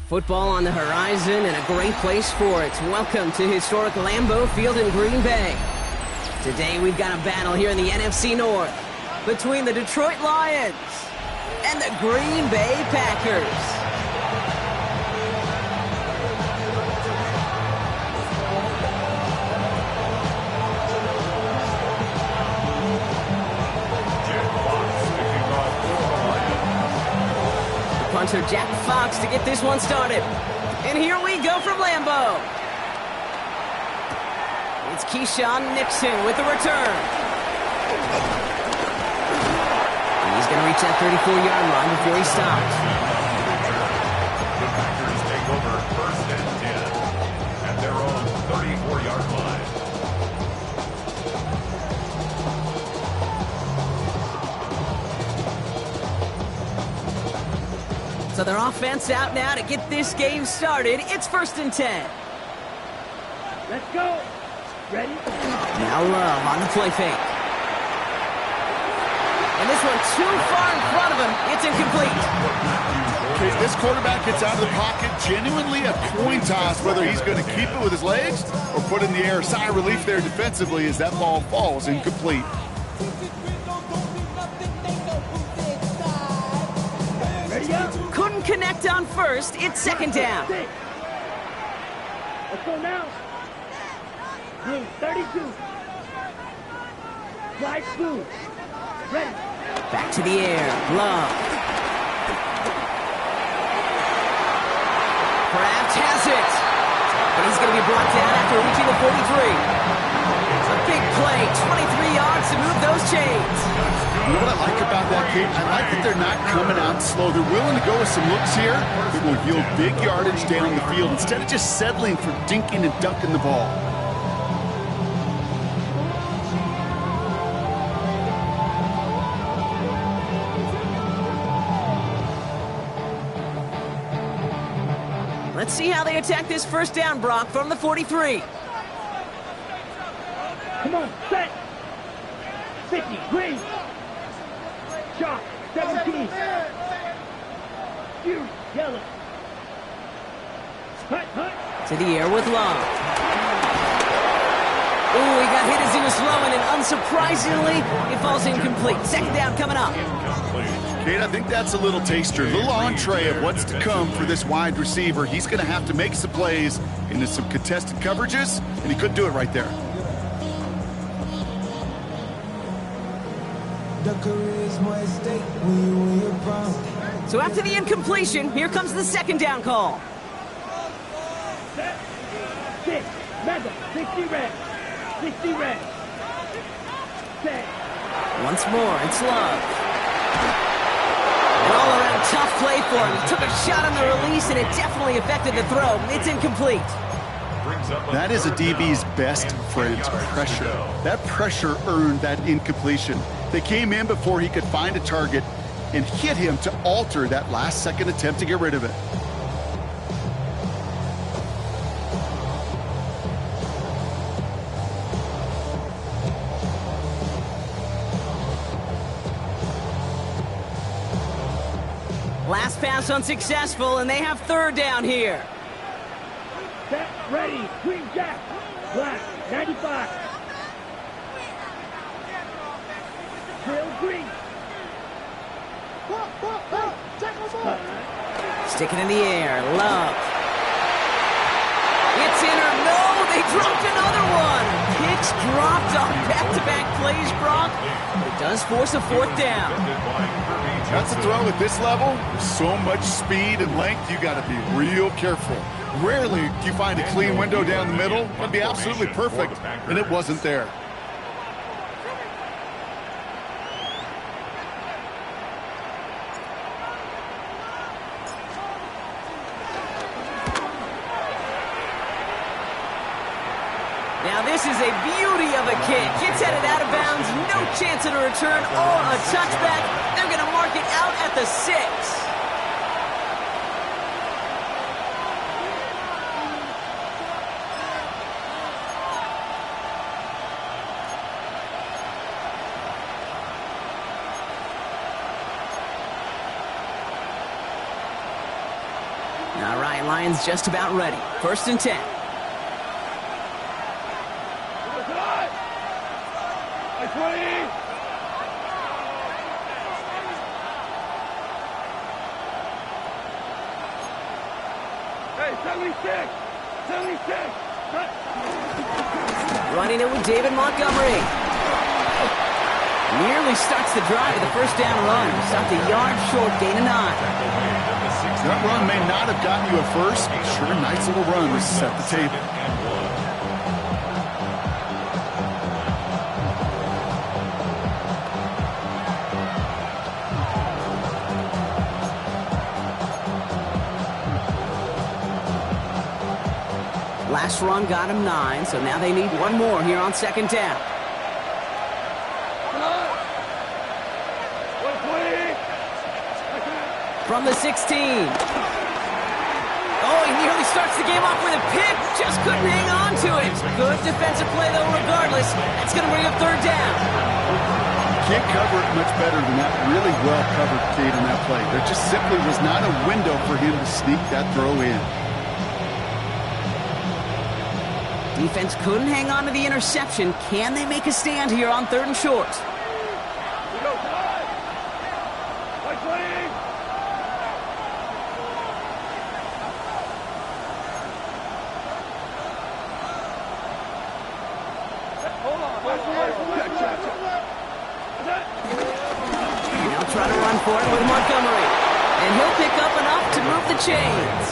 Football on the horizon and a great place for it. Welcome to historic Lambeau Field in Green Bay. Today we've got a battle here in the NFC North between the Detroit Lions and the Green Bay Packers. Punter Jack Fox to get this one started. And here we go from Lambeau. It's Keyshawn Nixon with the return. He's going to reach that 34-yard line before he stops. The Packers take over 1st and 10 at their own 34-yard line. So their offense out now to get this game started. It's 1st and 10. Let's go. Ready? Now Love on the play fake. And this one too far in front of him. It's incomplete. Okay, this quarterback gets out of the pocket. Genuinely a coin toss whether he's going to keep it with his legs or put it in the air. Sigh of relief there defensively as that ball falls incomplete. Couldn't connect on first. It's 2nd down. Let's go now. Blue, 32. Slide blue. Ready. Back to the air. Love. Kraft has it. But he's going to be brought down after reaching the 43. A big play. 23 yards to move those chains. You know what I like about that, Kate? I like that they're not coming out slow. They're willing to go with some looks here that will yield big yardage down the field instead of just settling for dinking and dunking the ball. Let's see how they attack this 1st down, Brock, from the 43. Come on, set. 50, green. Shot, 17. Shoot, yellow. Hut. To the air with Love. Ooh, he got hit as he was throwing, and unsurprisingly, it falls incomplete. 2nd down coming up. Kate, I think that's a little taster, a little entree of what's to come for this wide receiver. He's going to have to make some plays into some contested coverages, and he couldn't do it right there. So after the incompletion, here comes the 2nd down call. Set. 6. Madden. 60 red. 60 red. Set. Once more, it's Love. An all-around tough play for him. He took a shot on the release, and it definitely affected the throw. It's incomplete. That is a DB's best friend, pressure. That pressure earned that incompletion. They came in before he could find a target and hit him to alter that last-second attempt to get rid of it. Last pass unsuccessful, and they have 3rd down here. Set, ready, green jack, black, 95. Trail green. Stick it in the air. Love. It's in or no. They dropped another one. Picks dropped on back-to-back plays, Brock. It does force a fourth down. That's a throw at this level. With so much speed and length, you got to be real careful. Rarely do you find a clean window down the middle. It'd be absolutely perfect, and it wasn't there. Now this is a beauty of a kick. It's headed out of bounds. No chance of a return or a touchback. They're going to mark it out at the 6. All right, Lions just about ready. 1st and 10. Running it with David Montgomery. Nearly starts the drive with a first down run. Stopped a yard short, gain of 9. That run may not have gotten you a first, but sure, nice little run to set the table. Last run got him 9, so now they need one more here on 2nd down. From the 16. Oh, he nearly starts the game off with a pick. Just couldn't hang on to it. Good defensive play, though, regardless. That's going to bring up 3rd down. Can't cover it much better than that. Really well covered, Kate, on that play. There just simply was not a window for him to sneak that throw in. Defense couldn't hang on to the interception. Can they make a stand here on 3rd and short? Now try to run for it with Montgomery. And he'll pick up enough to move the chains.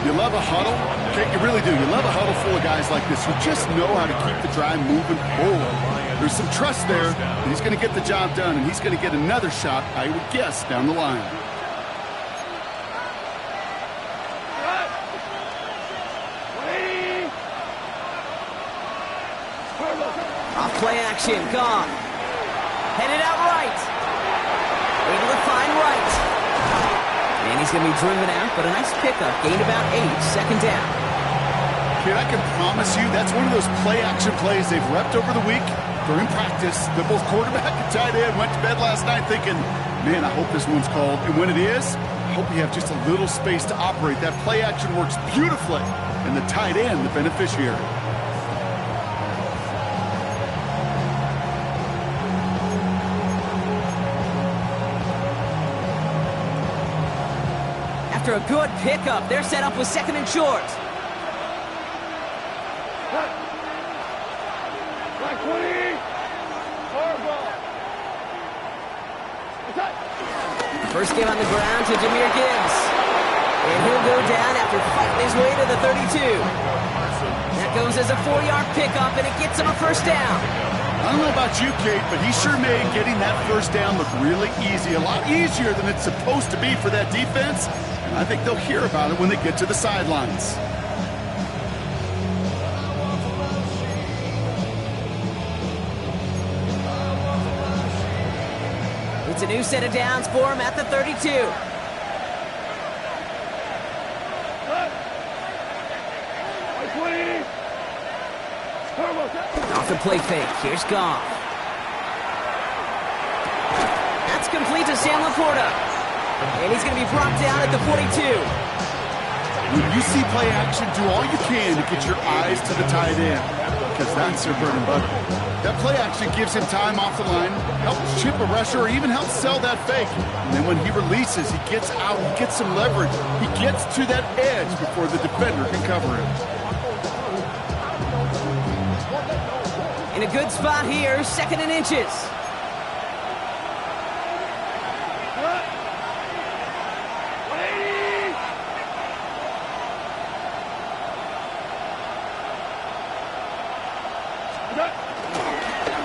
You love a huddle? Okay, you really do. You love a huddle full of guys like this who just know how to keep the drive moving forward. There's some trust there that he's going to get the job done, and he's going to get another shot, I would guess, down the line. Off play action, gone. Headed out right. Able to find right. And he's going to be driven out, but a nice pickup. Gained about 8, 2nd down. Kid, I can promise you that's one of those play-action plays they've repped over the week during practice. The both quarterback and tight end went to bed last night thinking, man, I hope this one's called. And when it is, I hope you have just a little space to operate. That play-action works beautifully, and the tight end, the beneficiary. After a good pickup, they're set up with 2nd and short. First game on the ground to Jahmyr Gibbs. And he'll go down after fighting his way to the 32. That goes as a 4-yard pickup, and it gets him a first down. I don't know about you, Kate, but he sure made getting that first down look really easy. A lot easier than it's supposed to be for that defense. And I think they'll hear about it when they get to the sidelines. It's a new set of downs for him at the 32. Off the play fake. Here's Goff. That's complete to Sam Laporta. And he's going to be brought down at the 42. When you see play action, do all you can to get your eyes to the tight end. because that's their bread and butter. That play actually gives him time off the line, helps chip a rusher, or even helps sell that fake. And then when he releases, he gets out, he gets some leverage. He gets to that edge before the defender can cover him. In a good spot here, 2nd and inches.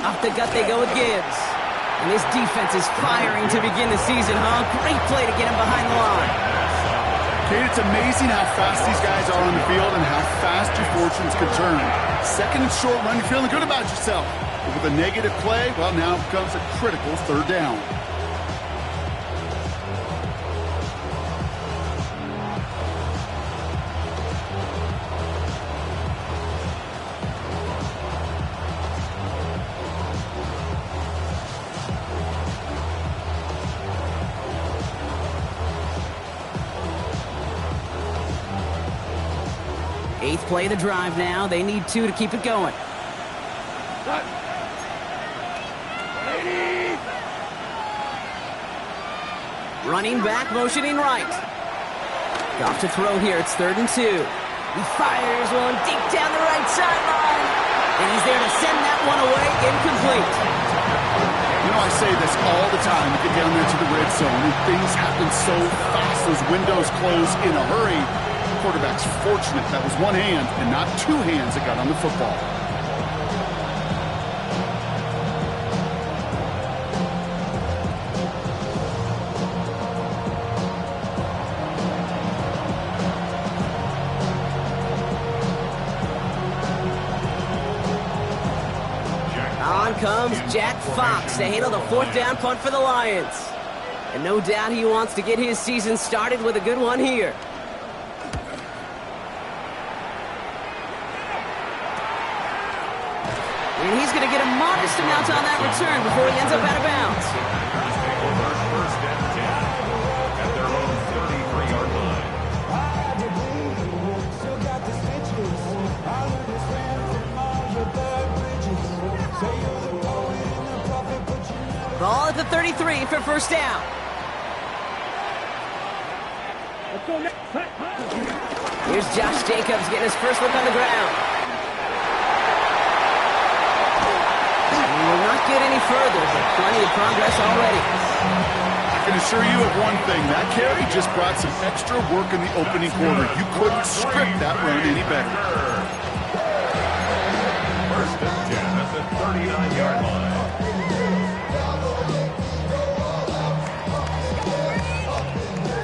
Off the gut they go with Gibbs. And this defense is firing to begin the season, huh? Great play to get him behind the line. Kate, it's amazing how fast these guys are on the field and how fast your fortunes can turn. 2nd and short run, you're feeling good about yourself. But with a negative play, well, now it becomes a critical 3rd down. Eighth play of the drive now. They need 2 to keep it going. Running back, motioning right. Off to throw here. It's 3rd and 2. He fires one deep down the right sideline. And he's there to send that one away. Incomplete. You know, I say this all the time. You get down there to the red zone, and things happen so fast. Those windows close in a hurry. The quarterback's fortunate that was one hand and not 2 hands that got on the football. On comes Jack Fox to handle the 4th down punt for the Lions. And no doubt he wants to get his season started with a good one here. And he's going to get a modest amount on that return before he ends up out of bounds. First and 10 at their own 33-yard line. Ball at the 33 for 1st down. Let's go next. Here's Josh Jacobs getting his first look on the ground. He will not get any further, but plenty of progress already. I can assure you of one thing. That carry just brought some extra work in the opening quarter. You couldn't script that run any better. First and 10 at the 39-yard line.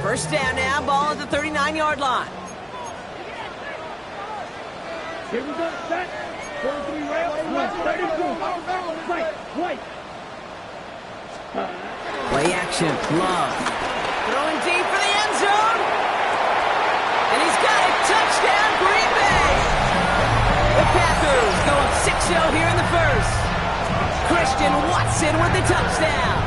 First down now, ball at the 39-yard line. Here we go. Set. 43 rail. 32. Right. Play action. Love. Throwing deep for the end zone. And he's got a touchdown, Green Bay. The Packers go up 6-0 here in the first. Christian Watson with the touchdown.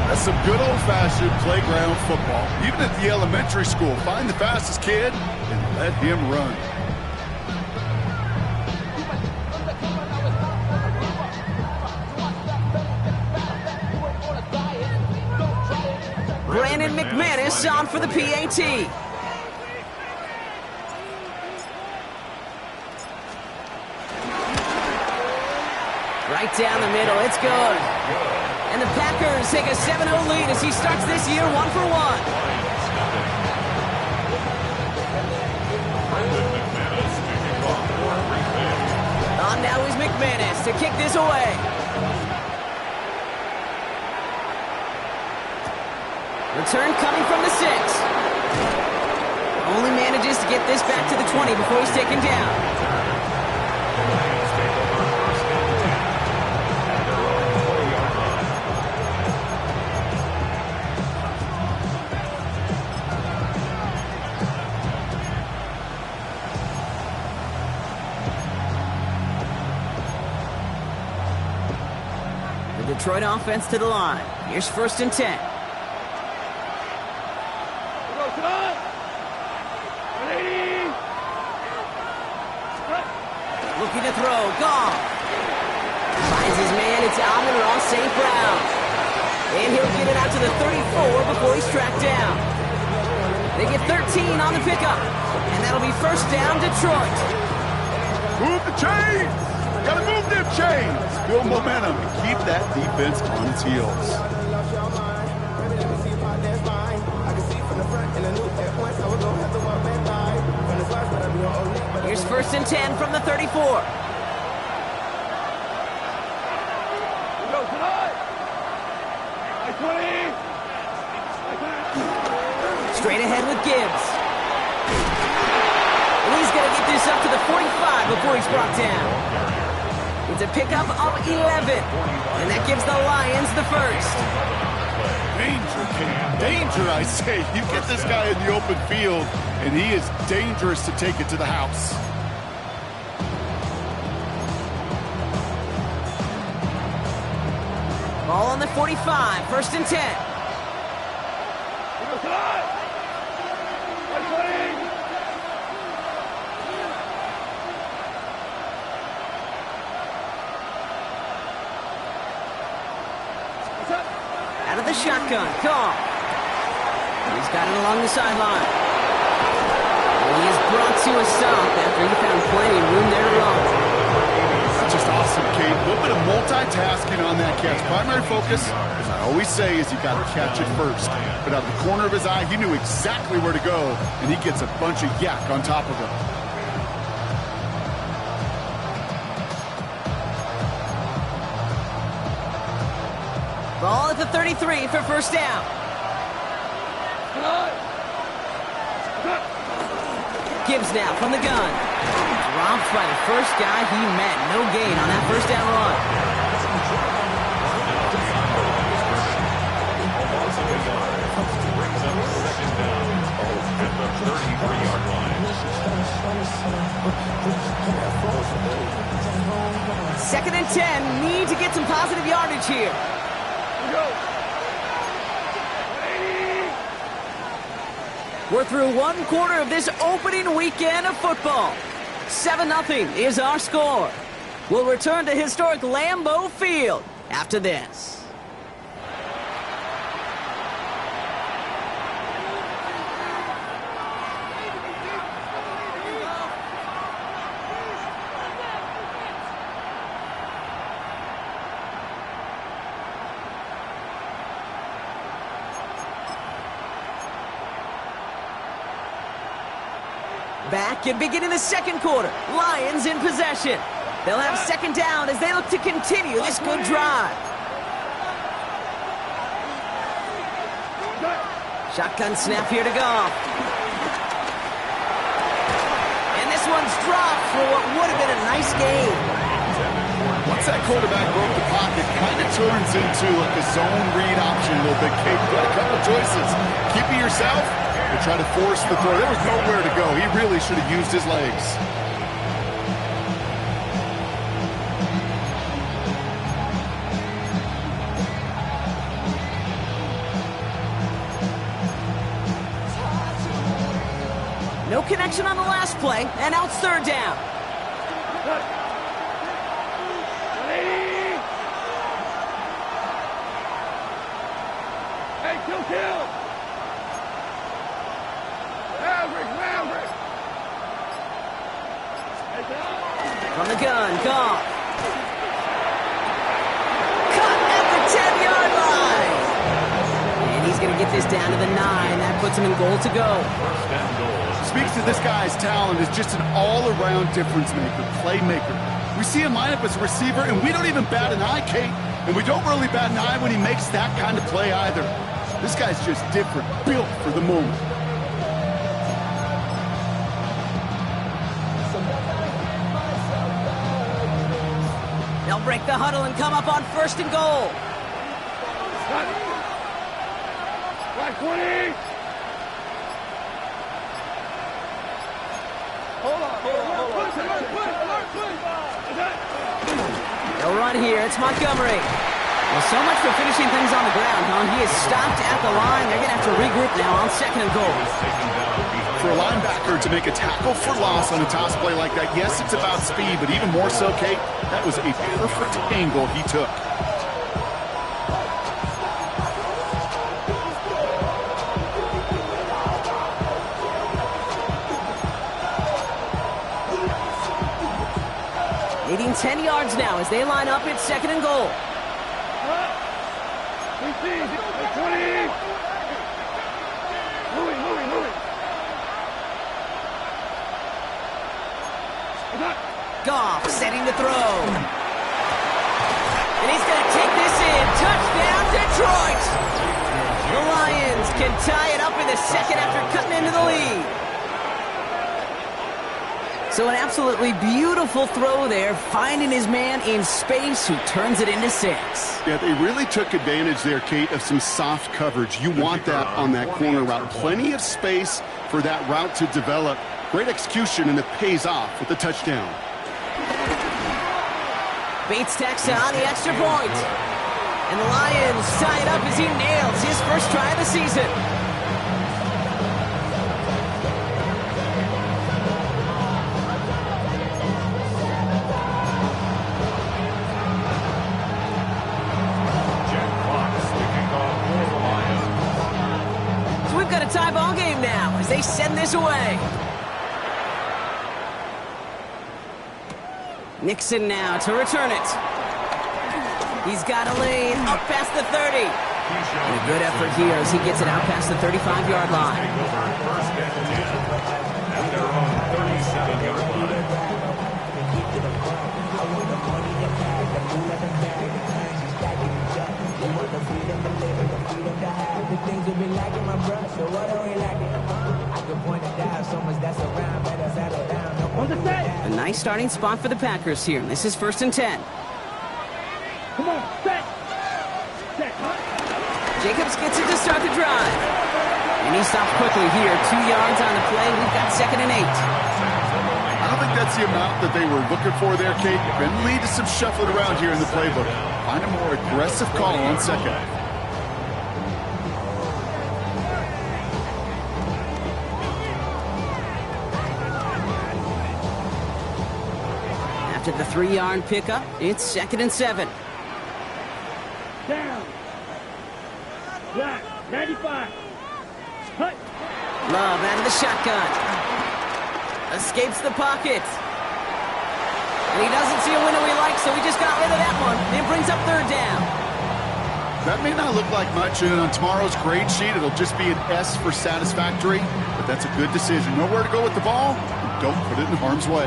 That's some good old-fashioned playground football. Even at the elementary school, find the fastest kid and let him run. Brandon McManus on for the PAT. Right down the middle, it's good. And the Packers take a 7-0 lead as he starts this year 1 for 1. On now is McManus to kick this away. Return coming from the 6. Only manages to get this back to the 20 before he's taken down. The Detroit offense to the line. Here's 1st and 10. Looking to throw. Goff. Finds his man. It's Amon-Ra St. Brown. And he'll get it out to the 34 before he's tracked down. They get 13 on the pickup. And that'll be first down, Detroit. Move the chains! Gotta move them chains! Build momentum and keep that defense on its heels. Here's first and 10 from the 34. Straight ahead with Gibbs. And he's going to get this up to the 45 before he's brought down. It's a pickup of 11. And that gives the Lions the first. Danger, Cam. Danger, I say. You get this guy in the open field, and he is dangerous to take it to the house. Ball on the 45, first and 10. Out of the shotgun, Goff. He's got it along the sideline. And he is brought to a stop after he found plenty of room there to run. That's just awesome, Kate. A little bit of multitasking on that catch. Primary focus, as I always say, is you got to catch it first. But out of the corner of his eye, he knew exactly where to go, and he gets a bunch of yak on top of him. Ball at the 33 for first down. Gibbs now from the gun. Dropped by the first guy he met. No gain on that first down run. Second and 10. Need to get some positive yardage here. We're through one quarter of this opening weekend of football. 7-0 is our score. We'll return to historic Lambeau Field after this. Back and beginning the second quarter. Lions in possession. They'll have second down as they look to continue this good drive. Shotgun snap here to Goff. And this one's dropped for what would have been a nice game. Once that quarterback broke the pocket, kind of turns into like a zone read option a little bit. Kate, you got a couple choices. Keep it yourself or try to force the throw. There was nowhere to go. He really should have used his legs. No connection on the last play, and now it's third down. Hey, kill! Maverick! From the gun, Goff. Cut at the 10-yard line. And he's going to get this down to the 9. That puts him in goal to go. Speaks to this guy's talent as just an all-around difference maker, playmaker. We see him line up as a receiver, and we don't even bat an eye, Kate. And we don't really bat an eye when he makes that kind of play either. This guy's just different, built for the moment. They'll break the huddle and come up on first and goal. Right 20! Hold on. They'll run here. It's Montgomery. Well, so much for finishing things on the ground, huh? He is stopped at the line. They're going to have to regroup now on second and goal. for a linebacker to make a tackle for loss on a toss play like that, yes, it's about speed, but even more so, Kate, that was a perfect angle he took. Needing 10 yards now as they line up at 2nd and goal. 20. Moving. Goff setting to throw. And he's going to take this in. Touchdown, Detroit! The Lions can tie it up in the second after cutting into the lead. So an absolutely beautiful throw there, finding his man in space who turns it into 6. Yeah, they really took advantage there, Kate, of some soft coverage. You want that on that corner route. Plenty of space for that route to develop. Great execution, and it pays off with the touchdown. Bates tacks on the extra point. And the Lions tie it up as he nails his first try of the season. So we've got a tie ball game now as they send this away. Nixon now to return it. He's got a lane up past the 30. And a good effort here as he gets it out past the 35-yard line. First and 10 at their own 37-yard line. A nice starting spot for the Packers here. This is 1st and 10. Come on, set. Jacobs gets it to start the drive. And he stops quickly here. 2 yards on the play. We've got 2nd and 8. I don't think that's the amount that they were looking for there, Kate. Been lead to some shuffling around here in the playbook. Find a more aggressive call on 2nd. After the 3-yard pickup, it's 2nd and 7. Down. Black. 95. Hut. Love out of the shotgun. Escapes the pocket. And he doesn't see a window he likes, so he just got rid of that one. It brings up 3rd down. That may not look like much, and on tomorrow's grade sheet, it'll just be an S for satisfactory, but that's a good decision. Know where to go with the ball, and don't put it in harm's way.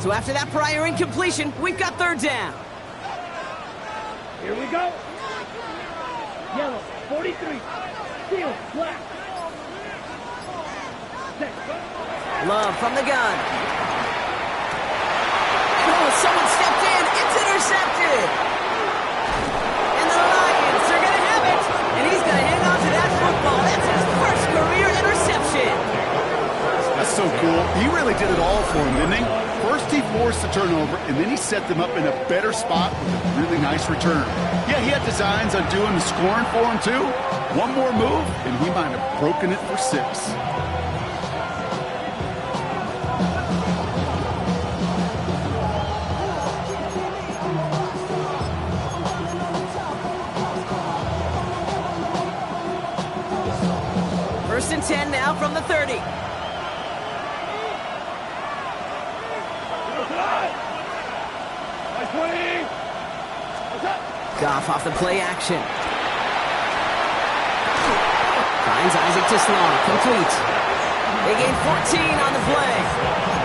So after that prior incompletion, we've got 3rd down. Here we go. Yellow. 43. Steel. Black. Set. Love from the gun. Oh, someone stepped in. It's intercepted. And the Lions are going to have it. And he's going to hang on to that football. That's his first career interception. That's so cool. He really did it all for him, didn't he? First, he forced the turnover, and then he set them up in a better spot with a really nice return. Yeah, he had designs on doing the scoring for him, too. One more move, and he might have broken it for 6. First and 10 now from the 30. Goff off the play action. Finds Isaac to Sloan. Complete. They gain 14 on the play.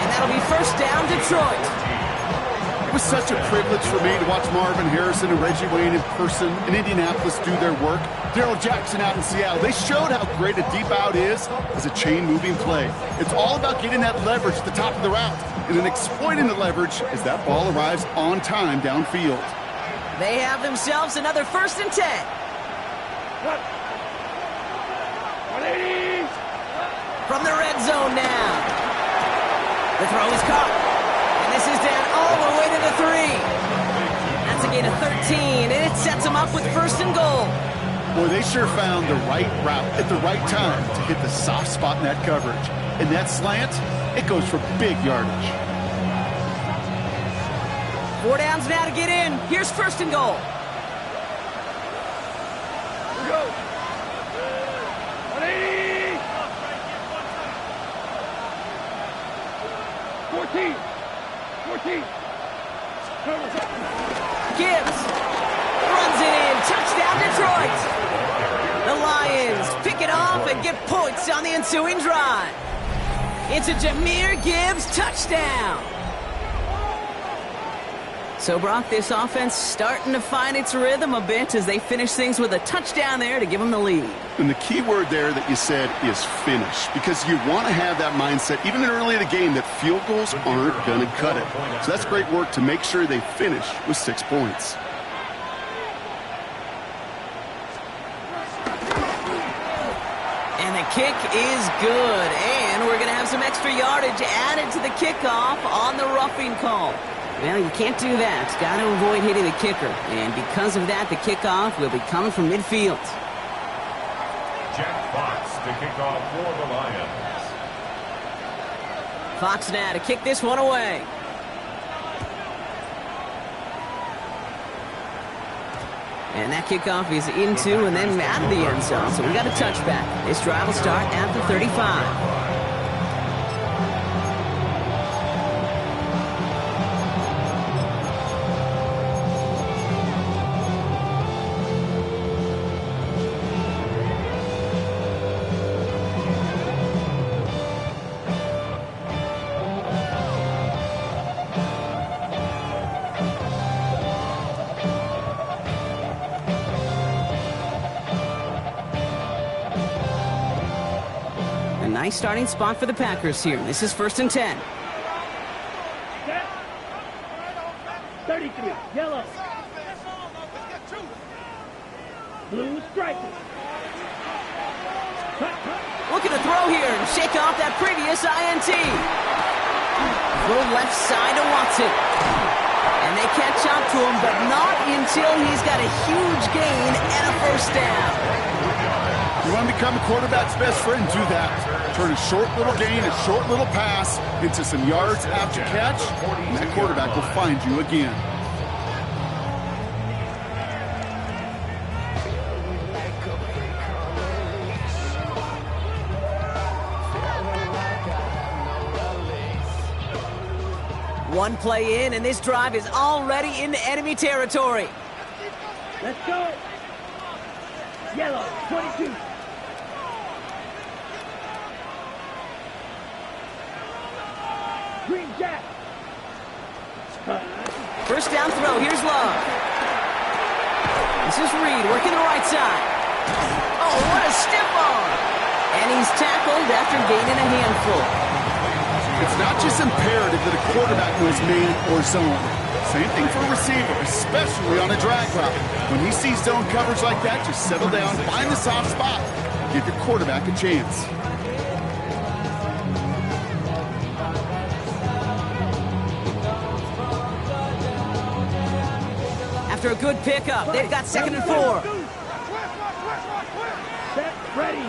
And that'll be 1st down, Detroit. It was such a privilege for me to watch Marvin Harrison and Reggie Wayne in person in Indianapolis do their work. Darrell Jackson out in Seattle. They showed how great a deep out is as a chain-moving play. It's all about getting that leverage at the top of the route and then exploiting the leverage as that ball arrives on time downfield. They have themselves another 1st and 10. 180. from the red zone now. The throw is caught. And this is down all the way to the 3. That's a gain of 13, and it sets them up with first and goal. Boy, they sure found the right route at the right time to hit the soft spot in that coverage. And that slant, it goes for big yardage. 4 downs now to get in. Here's first and goal. Here we go. 180. 14. 14. Gibbs runs it in. Touchdown, Detroit. The Lions pick it off and get points on the ensuing drive. It's a Jahmyr Gibbs touchdown. So, Brock, this offense starting to find its rhythm a bit as they finish things with a touchdown there to give them the lead. And the key word there that you said is finish, because you want to have that mindset, even early in the game, that field goals aren't going to cut it. So that's great work to make sure they finish with 6 points. And the kick is good, and we're going to have some extra yardage added to the kickoff on the roughing call. Well, you can't do that. Got to avoid hitting the kicker. And because of that, the kickoff will be coming from midfield. Jack Fox to kick off for the Lions. Fox now to kick this one away. And that kickoff is into and then out of the end zone. So we got a touchback. This drive will start at the 35. Nice starting spot for the Packers here. This is first and 10. 33, yellow. Blue striker. Looking to throw here and shake off that previous INT. Throw left side to Watson. And they catch up to him, but not until he's got a huge gain and a first down. You want to become a quarterback's best friend, do that. Turn a short little gain, a short little pass into some yards after catch, and that quarterback will find you again. One play in, and this drive is already into enemy territory. Let's go. Yellow, 22. Green Jack. First down throw. Here's Love. This is Reed working the right side. Oh, what a stiff arm. And he's tackled after gaining a handful. It's not just imperative that a quarterback knows man or zone. Same thing for a receiver, especially on a drag route. When he sees zone coverage like that, just settle down, find the soft spot, give your quarterback a chance. After a good pickup, they've got second and 4. Set, ready.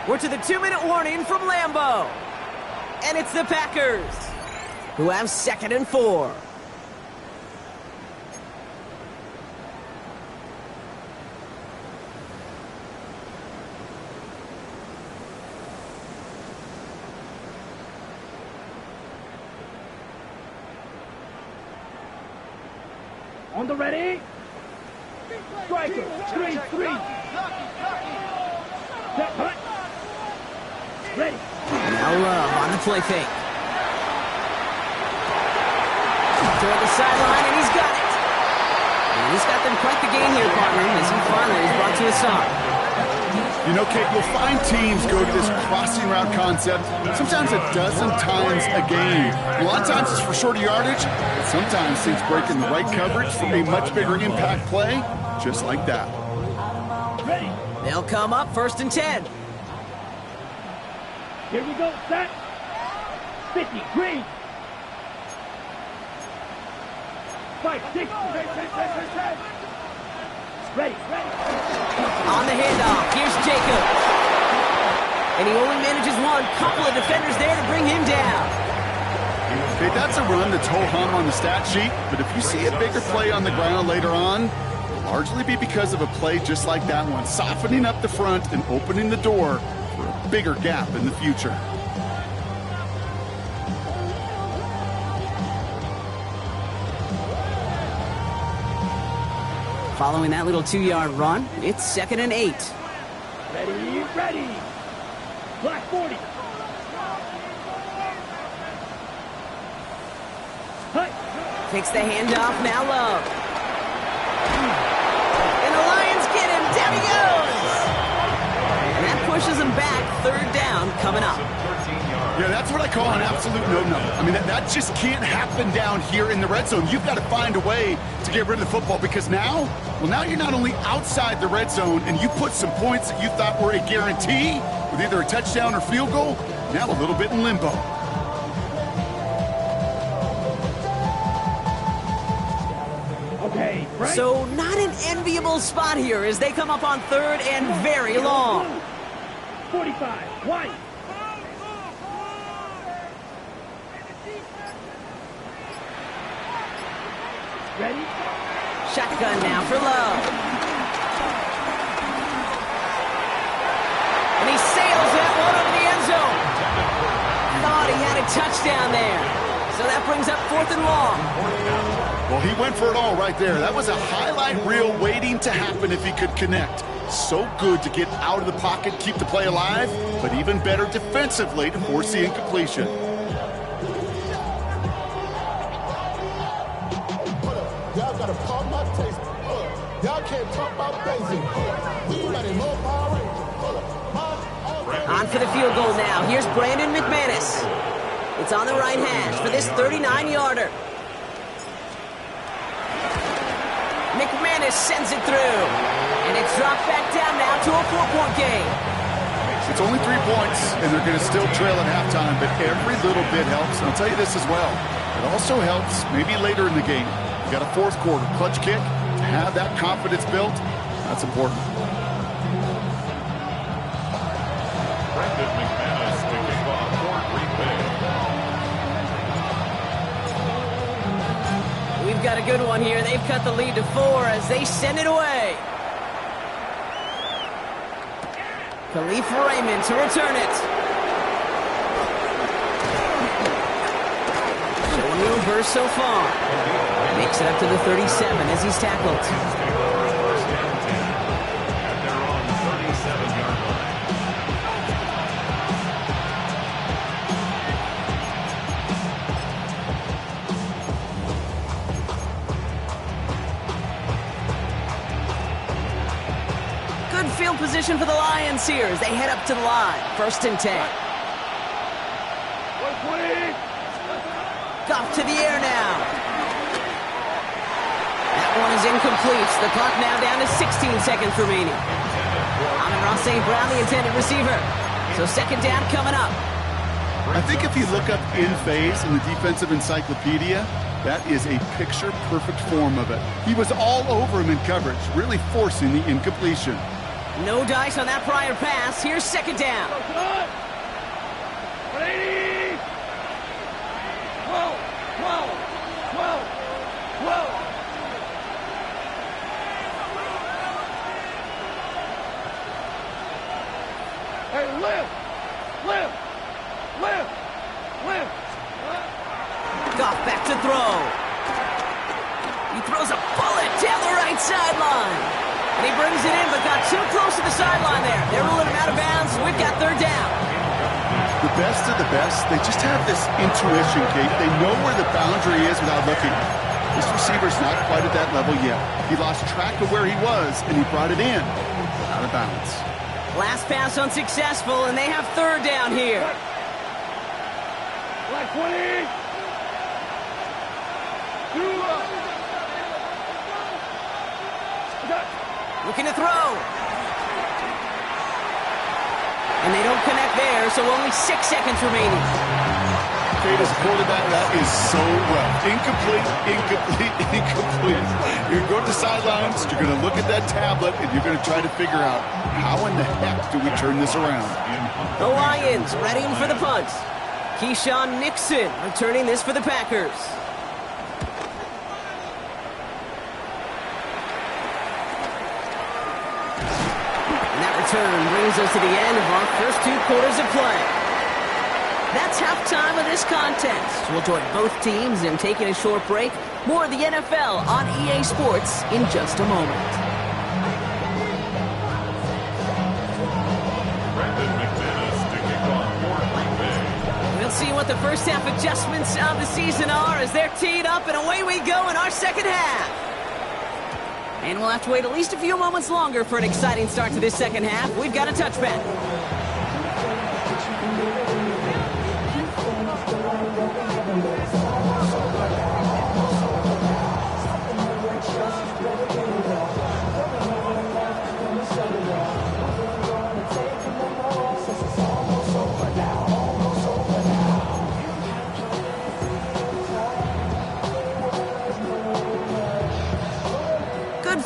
We're to the 2-minute warning from Lambeau. And it's the Packers, who have second and 4. On the ready. Striker, 3-3. Set, hut. Ready. Now Love on the play fake. Toward the sideline, and he's got it. And he's got them quite the game here, partner, as he finally is brought to a stop. You know, Kate, you'll find teams go to this crossing route concept sometimes a dozen times a game. A lot of times it's for shorter yardage, but sometimes things break in the right coverage for a much bigger impact play, just like that. Ready. They'll come up first and 10. Here we go, set. 50, green. 5, 6. Ready. On the handoff, here's Jacob. And he only manages one. Couple of defenders there to bring him down. Okay, that's a run that's ho-hum on the stat sheet, but if you see a bigger play on the ground later on, it'll largely be because of a play just like that one, softening up the front and opening the door for a bigger gap in the future. Following that little 2-yard run, it's 2nd and 8. Ready. Black 40. Hi. Takes the handoff, now Love. And the Lions get him, down he goes! And that pushes him back, 3rd down coming up. Yeah, that's what I call an absolute no-no. I mean, that just can't happen down here in the red zone. You've got to find a way to get rid of the football because now you're not only outside the red zone and you put some points that you thought were a guarantee with either a touchdown or field goal, now a little bit in limbo. Okay, right. So not an enviable spot here as they come up on 3rd and very long. 45, white. Ready? Shotgun now for Love. And he sails that one over the end zone. Thought he had a touchdown there. So that brings up 4th and long. Well, he went for it all right there. That was a highlight reel waiting to happen if he could connect. So good to get out of the pocket, keep the play alive, but even better defensively to force the incompletion. Y'all gotta pump my taste. Y'all can't talk about basic. We ready, more Power Rangers. On for the field goal now. Here's Brandon McManus. It's on the right hash for this 39-yarder. McManus sends it through. And it's dropped back down now to a 4-point game. It's only 3 points, and they're going to still trail at halftime, but every little bit helps. And I'll tell you this as well. It also helps maybe later in the game. You got a 4th quarter clutch kick. To have that confidence built, that's important. Brandon McManus to kick off for Green Bay. We've got a good one here. They've cut the lead to 4 as they send it away. Khalif Raymond to return it. Showing little burst so far. Makes it up to the 37 as he's tackled. First and 10. And they're on the 37-yard line. Good field position for the Lions here as they head up to the line. 1st and 10. 120. Goff to the air now. That one is incomplete. The clock now down to 16 seconds remaining. Amon-Ra St. Brown, the intended receiver. So 2nd down coming up. I think if you look up in phase in the defensive encyclopedia, that is a picture-perfect form of it. He was all over him in coverage, really forcing the incompletion. No dice on that prior pass. Here's 2nd down. 180. 12. Hey, lift. Goff back to throw. He throws a bullet down the right sideline. And he brings it in, but got too close to the sideline there. They're ruling him out of bounds. We've got 3rd down. The best of the best, they just have this intuition, Kate. They know where the boundary is without looking. This receiver's not quite at that level yet. He lost track of where he was, and he brought it in out of bounds. Last pass unsuccessful, and they have 3rd down here. Black 20. Looking to throw. And they don't connect there, so only 6 seconds remaining. Fade as a quarterback, that is so rough. Incomplete, incomplete, incomplete. You're going to go to the sidelines, you're going to look at that tablet, and you're going to try to figure out how in the heck do we turn this around. The Lions readying for the punt. Keyshawn Nixon returning this for the Packers. And that return brings us to the end of our first 2 quarters of play. That's halftime of this contest. We'll join both teams in taking a short break. More of the NFL on EA Sports in just a moment. We'll see what the first half adjustments of the season are as they're teed up, and away we go in our second half. And we'll have to wait at least a few moments longer for an exciting start to this second half. We've got a touchback.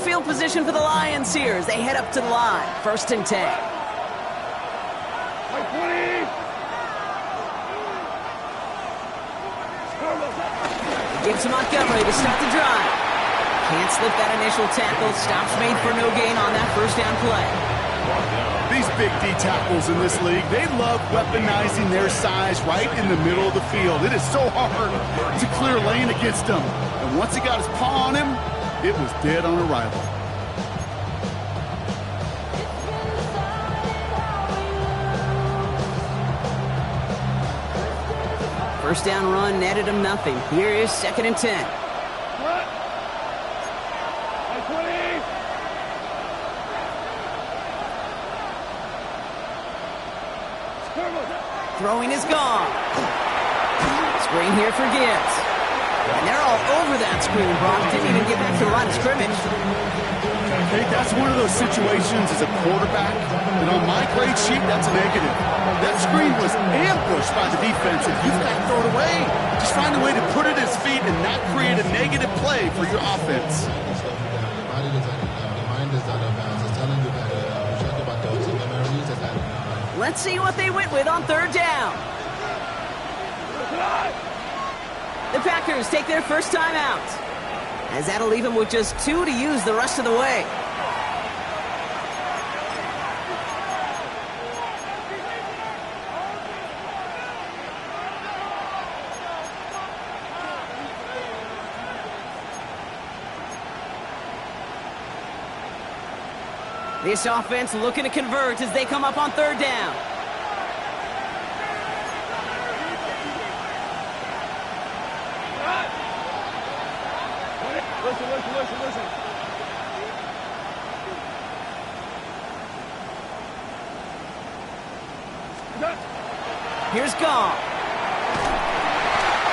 Field position for the Lions here as they head up to the line. 1st and 10. Gives to Montgomery to start the drive. Can't slip that initial tackle. Stops made for no gain on that first down play. These big D tackles in this league, they love weaponizing their size right in the middle of the field. It is so hard to clear lane against them. And once he got his paw on him, it was dead on arrival. First down run netted him nothing. Here is 2nd and 10. Throwing is gone. Screen here for Gibbs. And they're all over that screen, Brock. Didn't even get back to the line of scrimmage. Hey, that's one of those situations as a quarterback, and on my grade sheet, that's a negative. That screen was ambushed by the defense, and you've got to throw it away. Just find a way to put it at his feet and not create a negative play for your offense. Let's see what they went with on 3rd down. The Packers take their first time out, as that'll leave them with just 2 to use the rest of the way. This offense looking to convert as they come up on 3rd down. Listen. Here's Gall.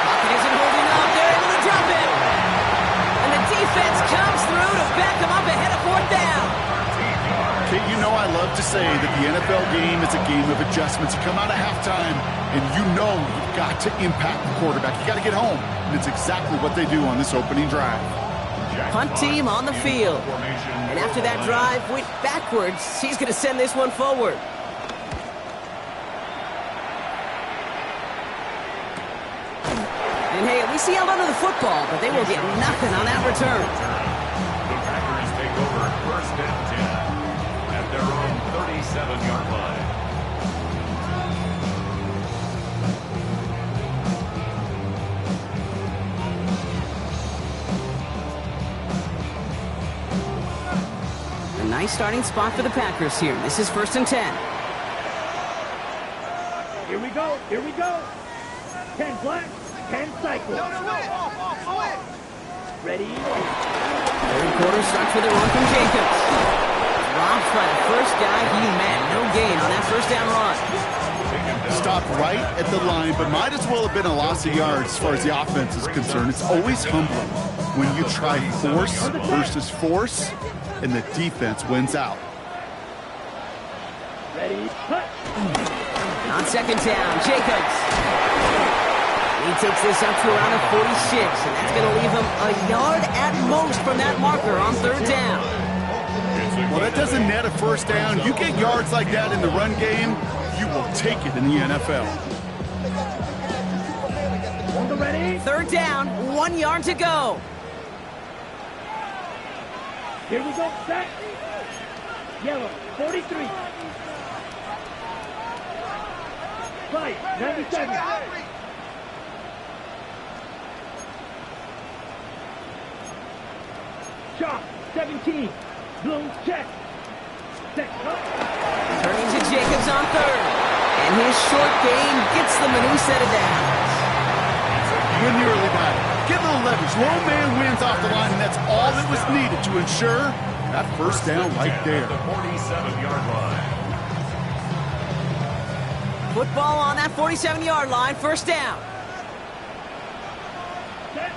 Pocket isn't holding up. They're able to drop it. And the defense comes through to back them up ahead of 4th down. Kate, you know I love to say that the NFL game is a game of adjustments. You come out of halftime, and you know you've got to impact the quarterback. You got to get home, and it's exactly what they do on this opening drive. Punt team on the field. And after that drive went backwards, he's going to send this one forward. And hey, at least he held onto the football, but they will get nothing on that return. The Packers take over 1st and 10 at their own 37-yard line. A nice starting spot for the Packers here. This is 1st and 10. Here we go. 10 flat, 10 cycle. Ready? 3rd quarter starts with a run from Jacobs. Dropped by the first guy he met. No gain on that 1st down run. Stopped right at the line, but might as well have been a loss of yards as far as the offense is concerned. It's always humbling when you try force versus force, and the defense wins out. Ready, cut. On second down, Jacobs. He takes this up to around the 46, and that's going to leave him a yard at most from that marker on third down. Well, that doesn't net a first down. You get yards like that in the run game, you will take it in the NFL. Ready? Third down, 1 yard to go. Here we go, set. Yellow, 43. Right, 97. Chop, 17. Bloom, check. Set, Turning to Jacobs on third. And his short gain gets them a new set of downs. Win the early battle. Get a little leverage. Low man wins off the line, and that's all that was needed to ensure that first down right there. The 47-yard line. Football on that 47-yard line, first down. set.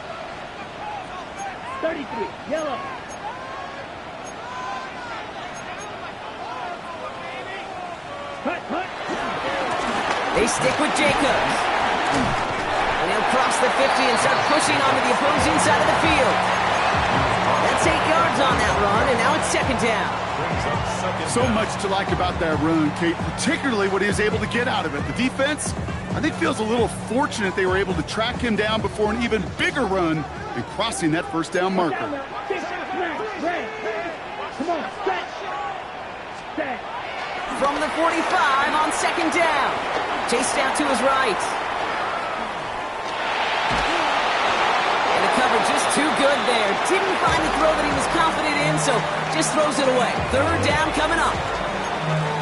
33, yellow. Cut. They stick with Jacobs. And he'll cross the 50 and start pushing onto the opposing side of the field. That's 8 yards on that run, and now it's second down. So much to like about that run, Kate, particularly what he was able to get out of it. The defense, I think, feels a little fortunate they were able to track him down before an even bigger run and crossing that first down marker. Come on, set. From the 45 on second down. Chased out to his right. And the cover just too good there. Didn't find the throw that he was confident in, so just throws it away. Third down coming up.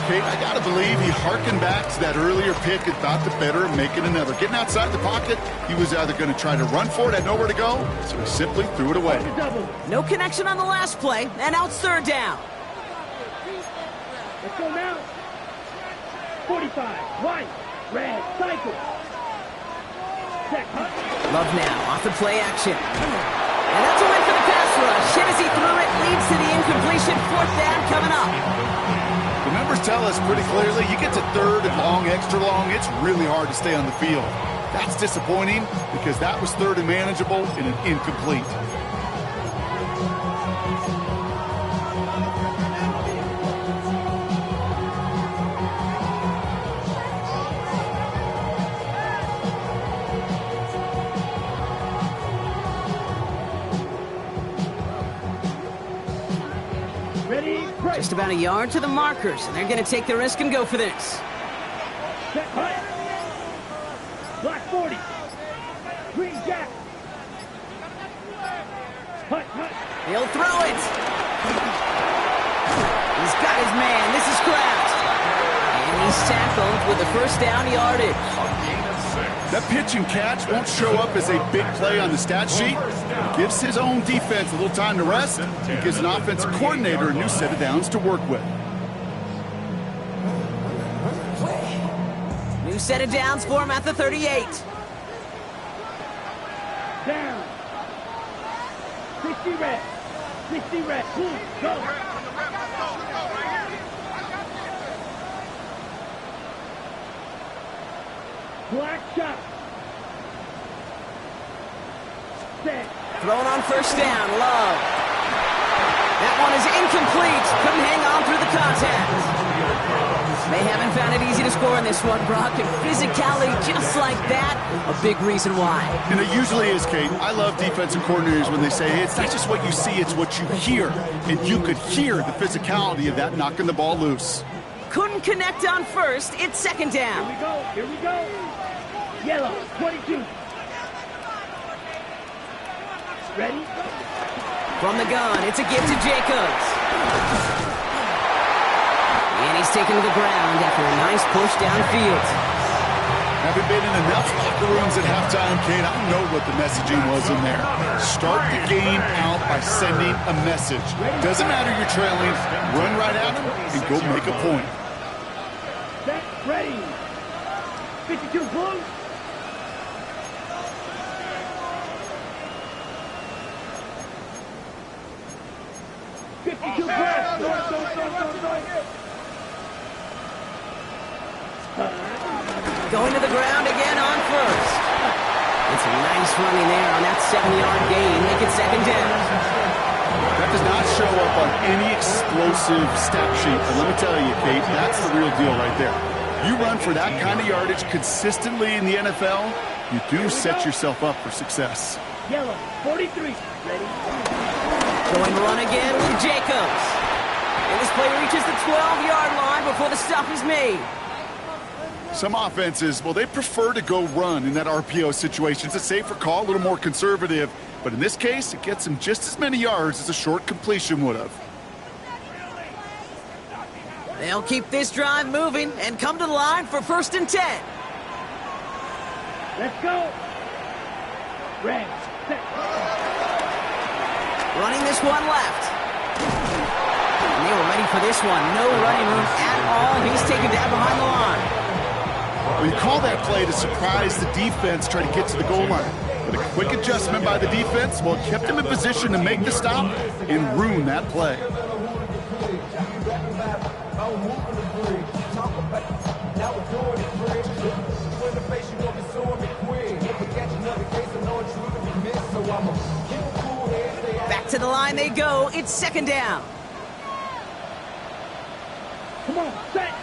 Kate, I got to believe he harkened back to that earlier pick and thought the better of making another. Getting outside the pocket, he was either going to try to run for it, had nowhere to go, so he simply threw it away. No connection on the last play, and now it's third down. Let's go now. 45, white, red, cycle. Set, cut. Love now, off the play action. And that's a win for the pass rush. Hit as he threw it, leads to the incompletion. Fourth down coming up. The numbers tell us pretty clearly, you get to third and long, extra long, it's really hard to stay on the field. That's disappointing because that was third and manageable and an incomplete. Just about a yard to the markers, and they're going to take the risk and go for this. Set, cut. Black 40. Green jack. Cut. He'll throw it. He's got his man. This is Kraft. And he's tackled with the first down yardage. That pitch and catch won't show up as a big play on the stat sheet. It gives his own defense a little time to rest. It gives an offensive coordinator a new set of downs to work with. New set of downs for him at the 38. Down. 60 red. 60 red. Go. Black shot. Set. Thrown on first down, Love. That one is incomplete. Couldn't hang on through the contact. They haven't found it easy to score in this one, Brock. And physicality just like that, a big reason why. And it usually is, Kate. I love defensive coordinators when they say, hey, it's not just what you see, it's what you hear. And you could hear the physicality of that knocking the ball loose. Couldn't connect on first. It's second down. Here we go. Yellow, 22. Ready? From the gun, it's a give to Jacobs. And he's taken to the ground after a nice push downfield. Having been in enough locker rooms at halftime, Kate, I don't know what the messaging was in there. Start the game out by sending a message. Doesn't matter you're trailing, run right at them and go make a point. Set, ready. 52 blue. Going to the ground again on first. It's a nice running there on that 7-yard gain. Make it second down. That does not show up on any explosive stat sheet. But let me tell you, Kate, that's the real deal right there. You run for that kind of yardage consistently in the NFL, you do set yourself up for success. Yellow, 43. Ready? Going to run again with Jacobs. And this play reaches the 12-yard line before the stop is made. Some offenses, well, they prefer to go run in that RPO situation. It's a safer call, a little more conservative. But in this case, it gets him just as many yards as a short completion would have. They'll keep this drive moving and come to the line for 1st and 10. Let's go. Red, set. Running this one left. And they were ready for this one. No running room at all. He's taken down behind the line. Well, you call that play to surprise the defense, try to get to the goal line. But a quick adjustment by the defense, well, it kept him in position to make the stop and ruin that play. Back to the line they go. It's second down. Come on, set.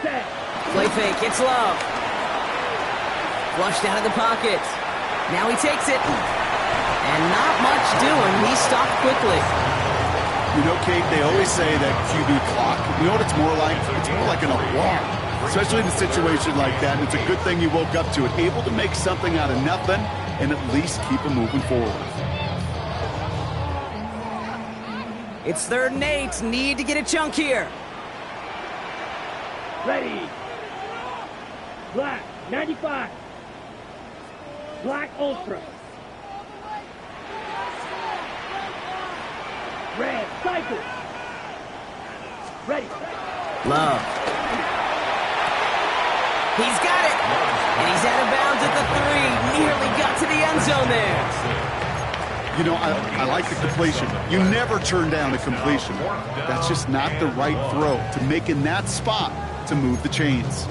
Set. Play fake, it's Love. Flushed out of the pocket. Now he takes it. And not much doing. He stopped quickly. You know, Kate, they always say that QB clock, you know what it's more like? It's more like an alarm, especially in a situation like that. And it's a good thing you woke up to it, able to make something out of nothing and at least keep it moving forward. It's 3rd and 8. Need to get a chunk here. Ready. Black, 95. Black Ultra. Red, cycle. Ready. Love. He's got it. And he's out of bounds at the 3. Nearly got to the end zone there. You know, I like the completion. You never turn down a completion. That's just not the right throw to make in that spot to move the chains.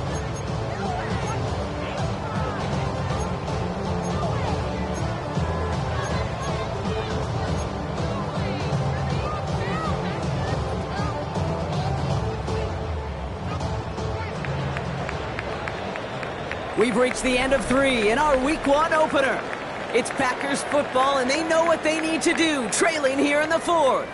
We've reached the end of 3 in our Week 1 opener. It's Packers football, and they know what they need to do, trailing here in the 4th.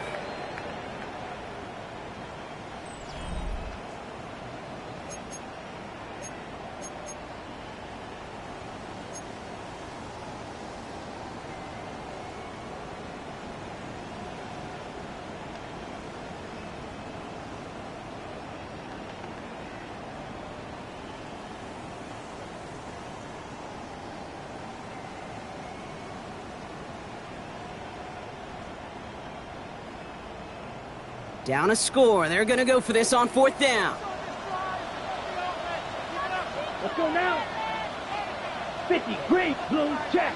Down a score. They're going to go for this on 4th down. Let's go now. 50, green, blue, check.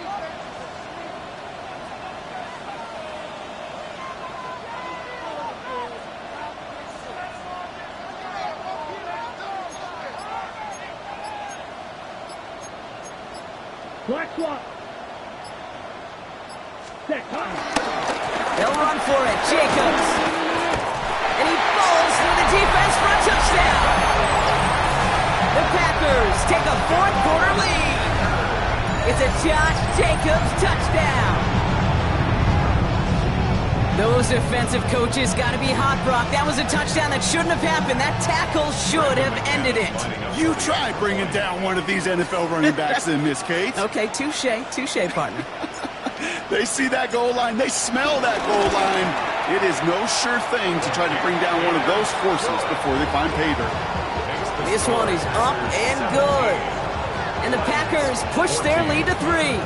Black swap. Set, They'll run for it. Jacobs. And he falls through the defense for a touchdown. The Packers take a 4th-quarter lead. It's a Josh Jacobs touchdown. Those defensive coaches got to be hot, Brock. That was a touchdown that shouldn't have happened. That tackle should have ended it. You try bringing down one of these NFL running backs in this case. Okay, touche, partner. They see that goal line. They smell that goal line. It is no sure thing to try to bring down one of those horses before they find pay dirt. This one is up and good. And the Packers push their lead to 3.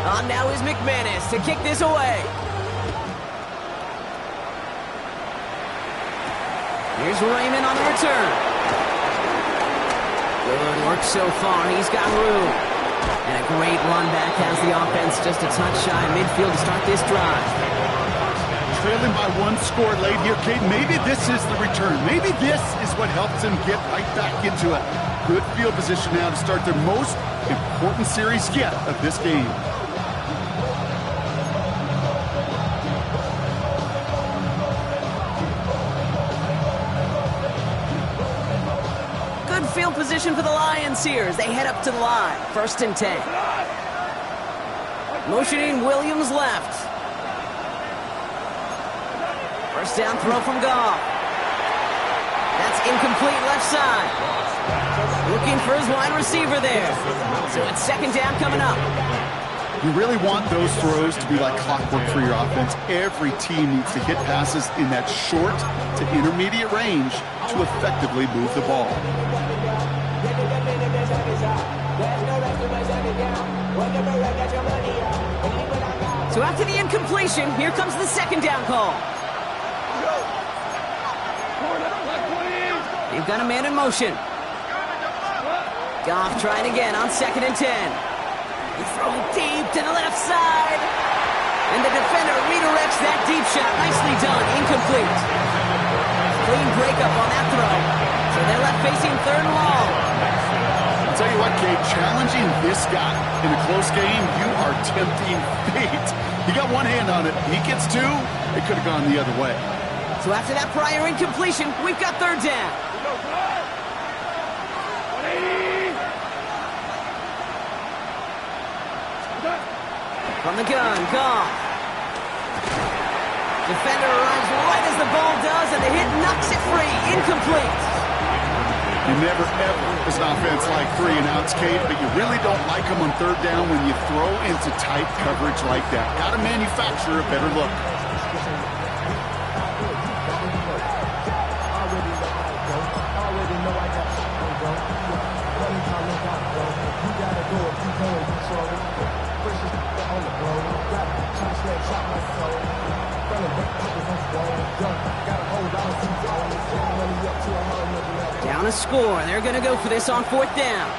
On now is McManus to kick this away. Here's Raymond on the return. Good work so far. He's got room. And a great run back has the offense just a touch shy of midfield to start this drive. Trailing by one score late here, Kate. Maybe this is the return. Maybe this is what helps them get right back into a good field position now to start their most important series yet of this game. Good field position for the Lions here as they head up to the line. 1st and 10. Motioning Williams left. First down throw from Goff. That's incomplete left side. Looking for his wide receiver there. So it's 2nd down coming up. You really want those throws to be like clockwork for your offense. Every team needs to hit passes in that short to intermediate range to effectively move the ball. So after the incompletion, here comes the 2nd down call. They've got a man in motion. Goff trying again on 2nd and 10. He's throwing deep to the left side. And the defender redirects that deep shot. Nicely done. Incomplete. Clean breakup on that throw. So they're left facing 3rd and long. I'll tell you what, Kate, challenging this guy in a close game, you are tempting fate. He got one hand on it. He gets two. It could have gone the other way. So after that prior incompletion, we've got 3rd down. From the gun, Goff. Defender arrives right as the ball does, and the hit knocks it free. Incomplete. You never, ever, as an offense, like 3 and outs, Kate, but you really don't like them on 3rd down when you throw into tight coverage like that. Got to manufacture a better look. Down a score. They're going to go for this on 4th down.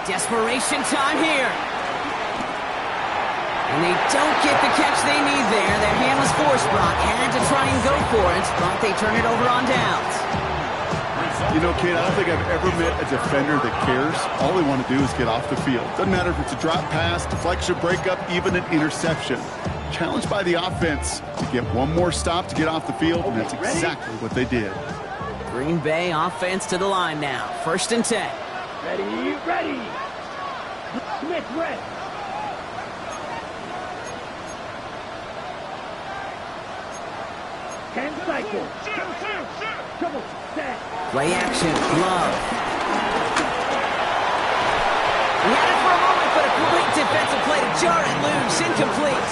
Desperation time here. And they don't get the catch they need there. Their hand was forced, Brock. Had to try and go for it, but they turn it over on downs. You know, Kate, I don't think I've ever met a defender that cares. All they want to do is get off the field. Doesn't matter if it's a drop pass, deflection, breakup, even an interception. Challenged by the offense to get one more stop to get off the field, and that's exactly what they did. Green Bay offense to the line now. 1st and 10. Ready. Smith, red. Ten cycle. Double set. Play action. Love. He had it for a moment, but a great defensive play to jar it loose. Incomplete.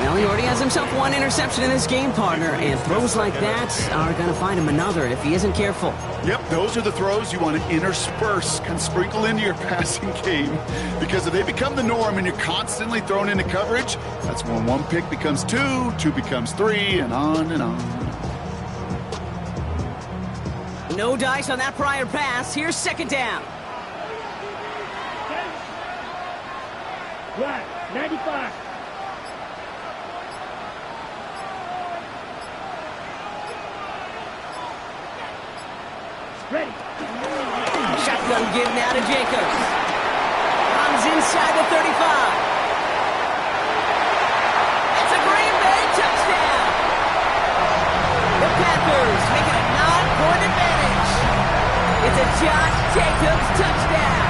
Well, he already has himself one interception in this game, partner, and throws like that are going to find him another if he isn't careful. Yep, those are the throws you want to intersperse, kind of sprinkle into your passing game, because if they become the norm and you're constantly thrown into coverage, that's when one pick becomes two, two becomes three, and on and on. No dice on that prior pass. Here's 2nd down. Right, 95. Ready. Shotgun give now to Jacobs. Runs inside the 35. It's a Green Bay touchdown. The Packers making a 9-point advantage. It's a Josh Jacobs touchdown.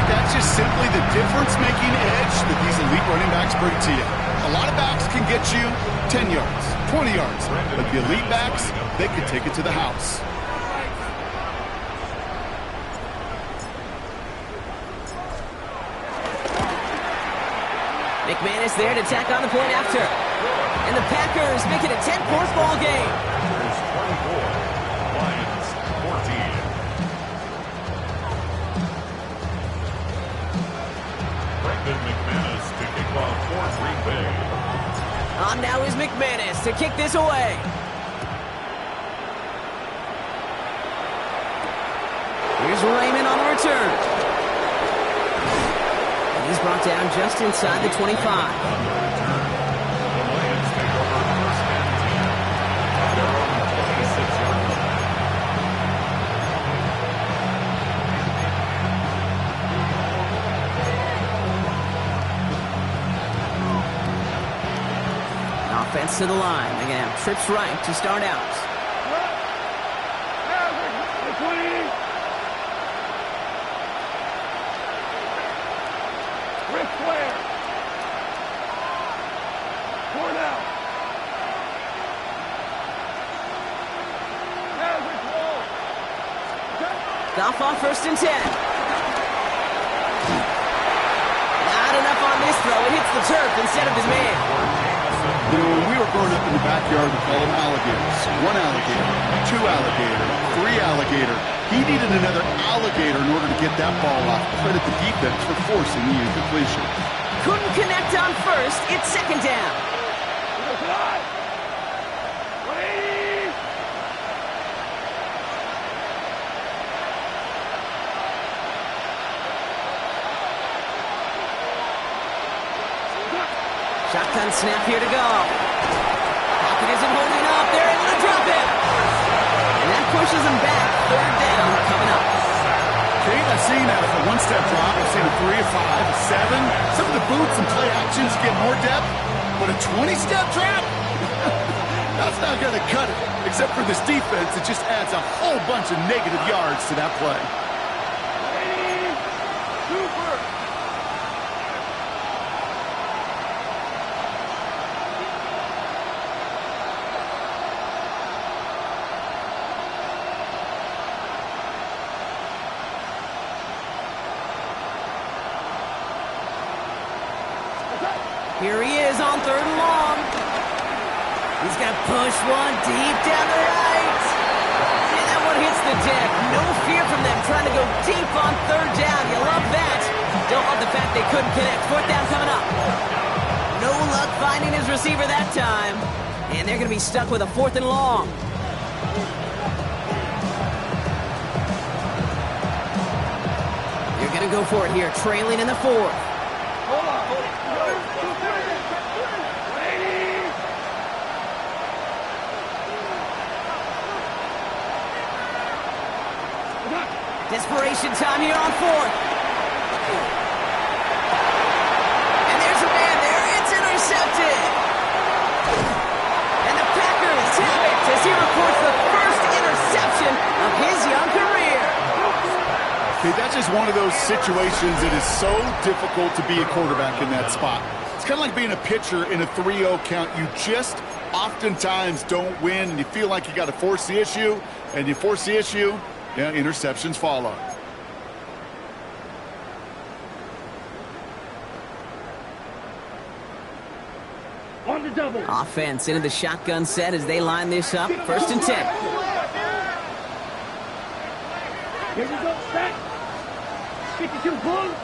That's just simply the difference-making edge that these elite running backs bring to you. A lot of backs can get you 10 yards, 20 yards, but the elite backs, they can take it to the house. McManus there to tack on the point after. And the Packers make it a 10-point ball game. Packers 24, Lions 14. On now is McManus to kick this away. Here's Raymond on the return. And he's brought down just inside the 25. The Lions take over first and 10 at their own 26-yard line. Offense to the line. They're going to have trips right to start out. Goff on first and 10. Not enough on this throw. It hits the turf instead of his man. You know, when we were growing up in the backyard, we called them alligators. One alligator, two alligator, three alligator. He needed another alligator in order to get that ball off. Credit the defense for forcing the incompletion. Couldn't connect on first. It's second down. Shotgun snap here to go. Pocket isn't holding up. They're able to drop it. And that pushes them back. Third down coming up. Kate, I've seen that as a one-step drop. I've seen a 3, a 5, a 7. Some of the boots and play actions get more depth. But a 20-step drop? That's not going to cut it. Except for this defense, it just adds a whole bunch of negative yards to that play. Here he is on third and long. He's going to push one deep down the right. And that one hits the deck. No fear from them trying to go deep on third down. You love that. Don't love the fact they couldn't connect. Fourth down coming up. No luck finding his receiver that time. And they're going to be stuck with a fourth and long. You're going to go for it here, trailing in the fourth. Desperation time here on fourth. And there's a man there. It's intercepted. And the Packers have it as he records the first interception of his young career. Okay, that's just one of those situations that is so difficult to be a quarterback in that spot. It's kind of like being a pitcher in a 3-0 count. You just oftentimes don't win, and you feel like you got to force the issue, and you force the issue. Yeah, interceptions follow. On the double. Offense into the shotgun set as they line this up. First and 10. Here we go, set. 52 pull.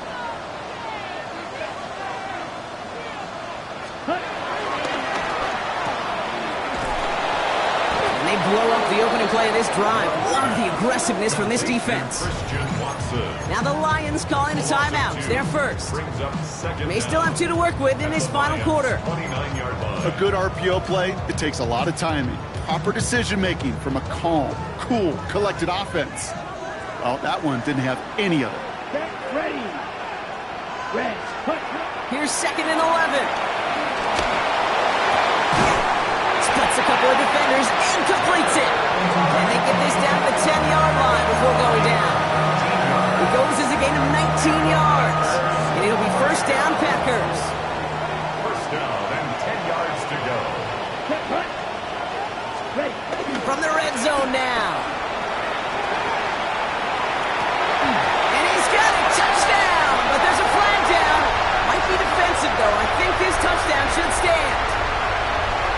Blow up the opening play of this drive. Love the aggressiveness from this defense. Now the Lions calling a timeout. They're first. May still have 2 to work with in this final quarter. A good RPO play, it takes a lot of timing. Proper decision-making from a calm, cool, collected offense. Well, that one didn't have any of it. Get ready. Red. Here's second and 11. Splits a couple of defenders and completes it. And they get this down to the 10-yard line before going down. It goes as a gain of 19 yards. And it'll be first down, Packers. First down and 10 yards to go. Ready. From the red zone now. And he's got a touchdown. But there's a flag down. Might be defensive, though. I think this touchdown should stand.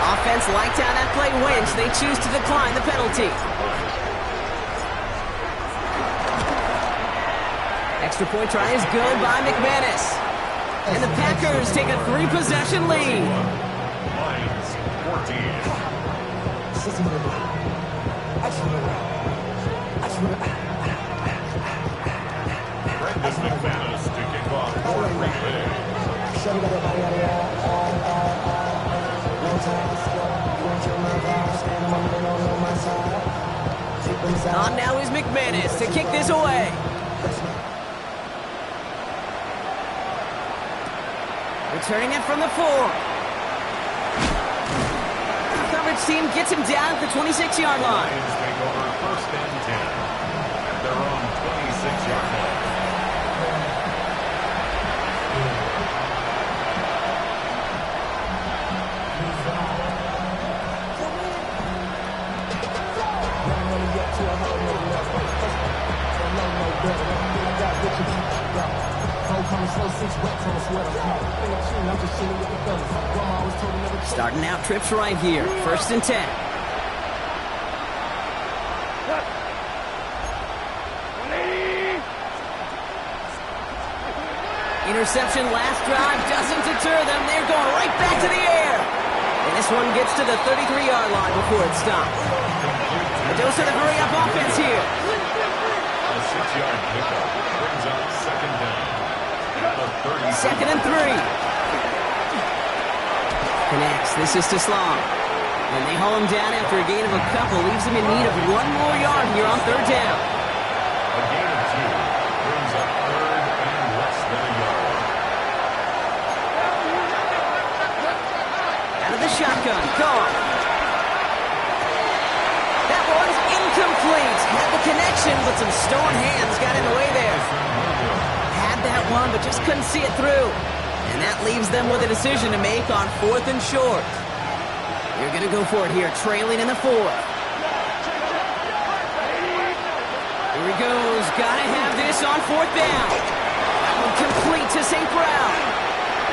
Offense liked how that play went. They choose to decline the penalty. Extra point try is good by McManus. And the Packers take a 3-possession lead. Lions 14. Brendan McManus to kick off for Green Bay. On now is McManus to kick this away. Returning it from the 4. The coverage team gets him down at the 26-yard line. Lions take over 1st and 10 at their own 26-yard line. Starting out trips right here. 1st and 10. Interception last drive doesn't deter them. They're going right back to the air. And this one gets to the 33-yard line before it stops. A dose of the hurry-up offense here. A 6-yard pickup brings up 2nd down. At the 30. 2nd and 3. Connects. This is to Slong. And they haul him down after a gain of a couple. Leaves him in need of 1 more yard here on 3rd down. A gain of 2 brings up 3rd and less than a yard. Out of the shotgun. Gone. That one's incomplete. Had the connection, but some stone hands got in the way there. Had that one, but just couldn't see it through. And that leaves them with a decision to make on 4th and short. They're going to go for it here, trailing in the 4th. Here he goes. Got to have this on 4th down. That one complete to St. Brown.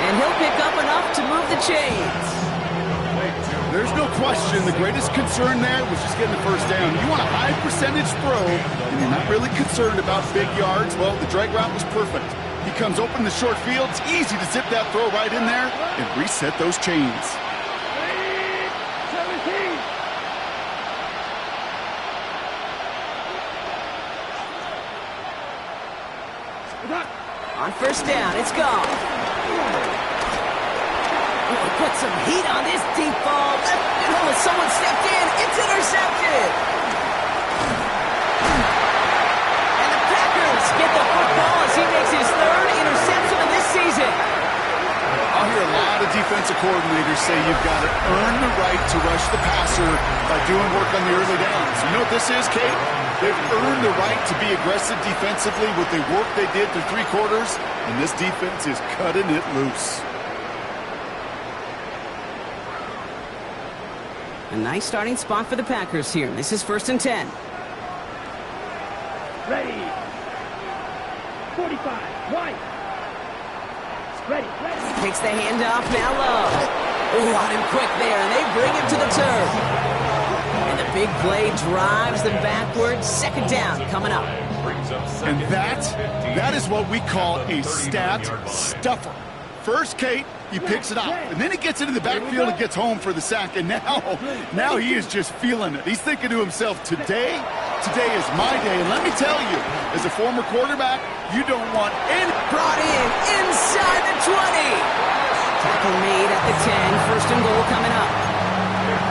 And he'll pick up enough to move the chains. There's no question the greatest concern there was just getting the 1st down. You want a high percentage throw, and you're not really concerned about big yards. Well, the drag route was perfect. He comes open in the short field. It's easy to zip that throw right in there and reset those chains. On 1st down, it's gone. Oh, put some heat on this deep ball. Left middle, someone stepped in. It's intercepted. And the Packers get the football as he makes his 3rd interception of this season. I'll hear a lot of defensive coordinators say you've got to earn the right to rush the passer by doing work on the early downs. You know what this is, Kate? They've earned the right to be aggressive defensively with the work they did through 3 quarters, and this defense is cutting it loose. A nice starting spot for the Packers here. This is 1st and 10. Ready. 45. White. Ready. Takes the handoff, now Love. Oh, on him quick there, and they bring him to the turf. And the big play drives them backwards. 2nd down coming up. And that is what we call a stat stuffer. First, Kate, he picks it up, and then he gets into the backfield and gets home for the sack, and now he is just feeling it. He's thinking to himself, today is my day. And let me tell you, as a former quarterback, you don't want any... Brought in inside the 20. Tackle made at the 10. 1st and goal coming up.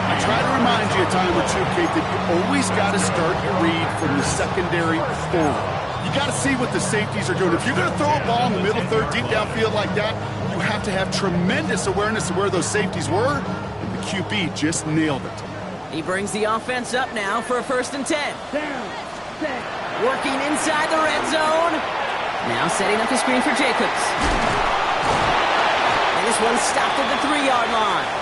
I try to remind you a time or two, Kate, that you always got to start your read from the secondary forward. You got to see what the safeties are doing. If you're going to throw a ball in the middle third, deep downfield like that, you have to have tremendous awareness of where those safeties were, and the QB just nailed it. He brings the offense up now for a 1st and 10. Down. Set. Working inside the red zone. Now setting up the screen for Jacobs. And this one stopped at the 3-yard line.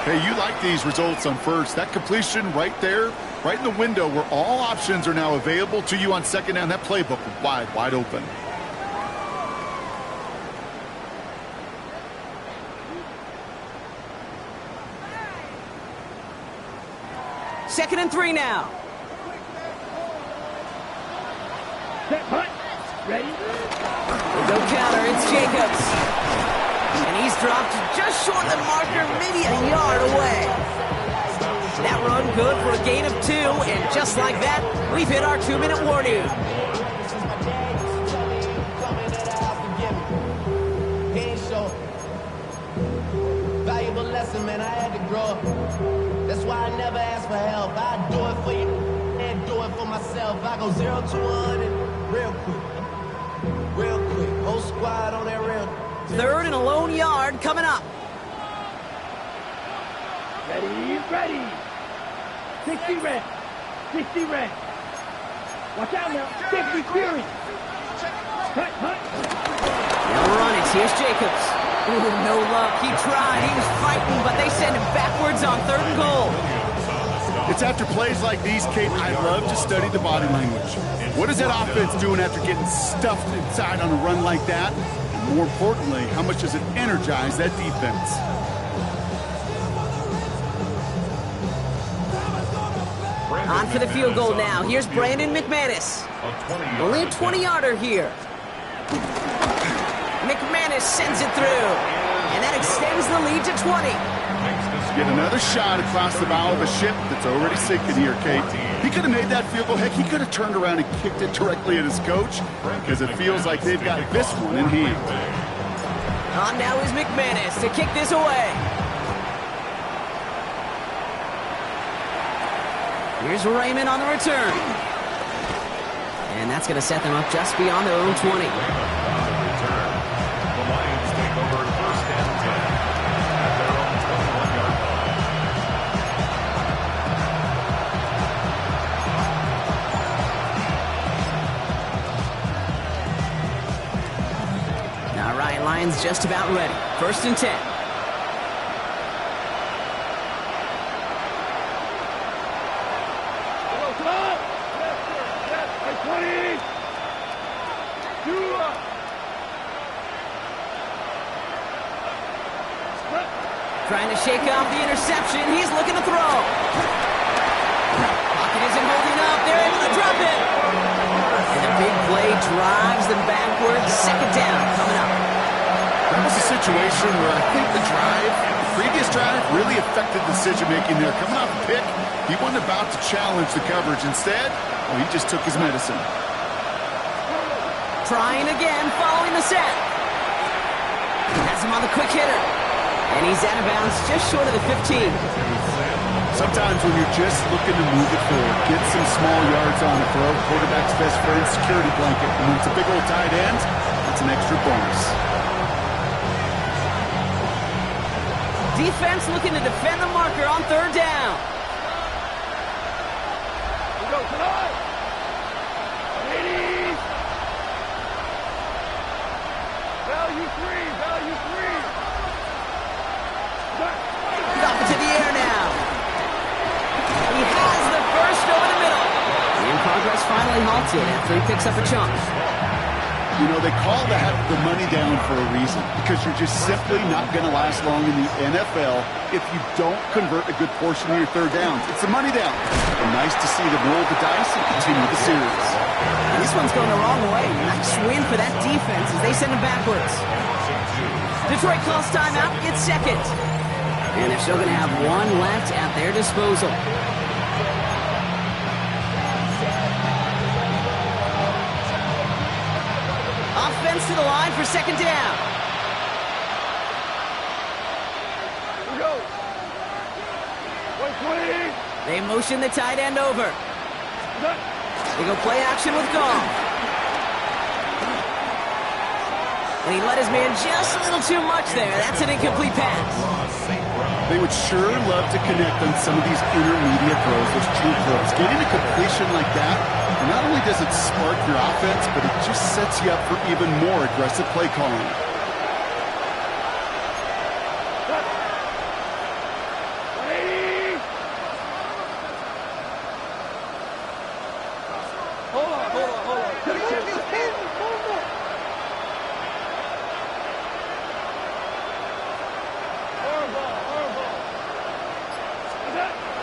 Hey, you like these results on 1st. That completion right there, right in the window where all options are now available to you on 2nd down. That playbook wide open. Second and 3 now. Set. Punt. Ready. No counter, it's Jacobs. And he's dropped just short of the marker, maybe a yard away. That run good for a gain of 2, and just like that, we've hit our 2-minute warning. Valuable lesson, man. I had to grow up. That's why I never ask for help. I do it for you and do it for myself. I go 0 to 100 real quick. Real quick. Whole squad on that real. 3rd and a lone yard coming up. Ready. 60 red. 60 red. Watch out now. 50 fury. Hut. They'll run it. Here's Jacobs. Ooh, no luck. He tried. He was fighting, but they send him backwards on 3rd and goal. It's after plays like these, Kate, I love to study the body language. What is that offense doing after getting stuffed inside on a run like that? And more importantly, how much does it energize that defense? On for the field goal now. Here's Brandon McManus. Only a 20-yarder here. McManus sends it through. And that extends the lead to 20. Get another shot across the bow of a ship that's already sinking here, Kate. He could have made that field goal. Heck, he could have turned around and kicked it directly at his coach because it feels like they've got this one in hand. On now is McManus to kick this away. Here's Raymond on the return. And that's going to set them up just beyond their own 20. Lions just about ready. 1st and 10. Trying to shake off the interception. He's looking to throw. Pocket isn't holding up. They're able to drop it. And a big play drives them backwards. 2nd down coming up. That was a situation where I think the previous drive really affected decision-making there. Coming off the pick, he wasn't about to challenge the coverage. Instead, well, he just took his medicine. Trying again, following the sack. Has him on the quick hitter. And he's out of bounds just short of the 15. Sometimes when you're just looking to move it forward, get some small yards on a throw, quarterback's best friend, security blanket. And when it's a big old tight end, that's an extra bonus. Defense looking to defend the marker on 3rd down. We go tonight. Ladies. Value 3. Drop it to the air now. He has the first over the middle. The in progress finally halted after he picks up a chunk. You know, they call that the money down for a reason, because you're just simply not going to last long in the NFL if you don't convert a good portion of your 3rd downs. It's the money down. And nice to see them roll the dice and continue the series. And this one's going the wrong way. Nice win for that defense as they send him backwards. Detroit calls timeout. It's 2nd. And they're still going to have one left at their disposal. Offense to the line for 2nd down. We go. 120. They motion the tight end over. They go play action with Goff. And he let his man just a little too much there. That's an incomplete pass. They would sure love to connect on some of these intermediate throws, those true throws. Getting a completion like that, not only does it spark your offense, but it just sets you up for even more aggressive play calling.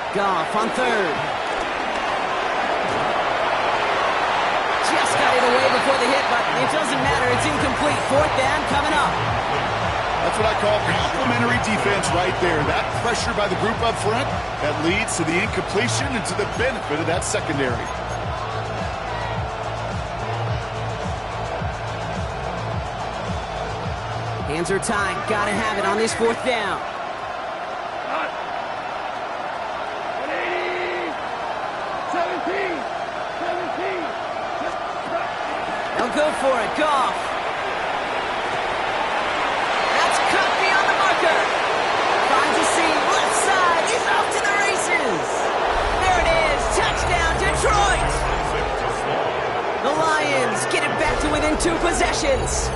Goff on 3rd. Just got it away before the hit, but it doesn't matter. It's incomplete. 4th down coming up. That's what I call complementary defense right there. That pressure by the group up front, that leads to the incompletion and to the benefit of that secondary. Hands are tied. Gotta have it on this 4th down. They'll go for it. Goff. That's cut beyond the marker. Finds a seam. Left side. He's off to the races. There it is. Touchdown, Detroit. The Lions get it back to within 2 possessions.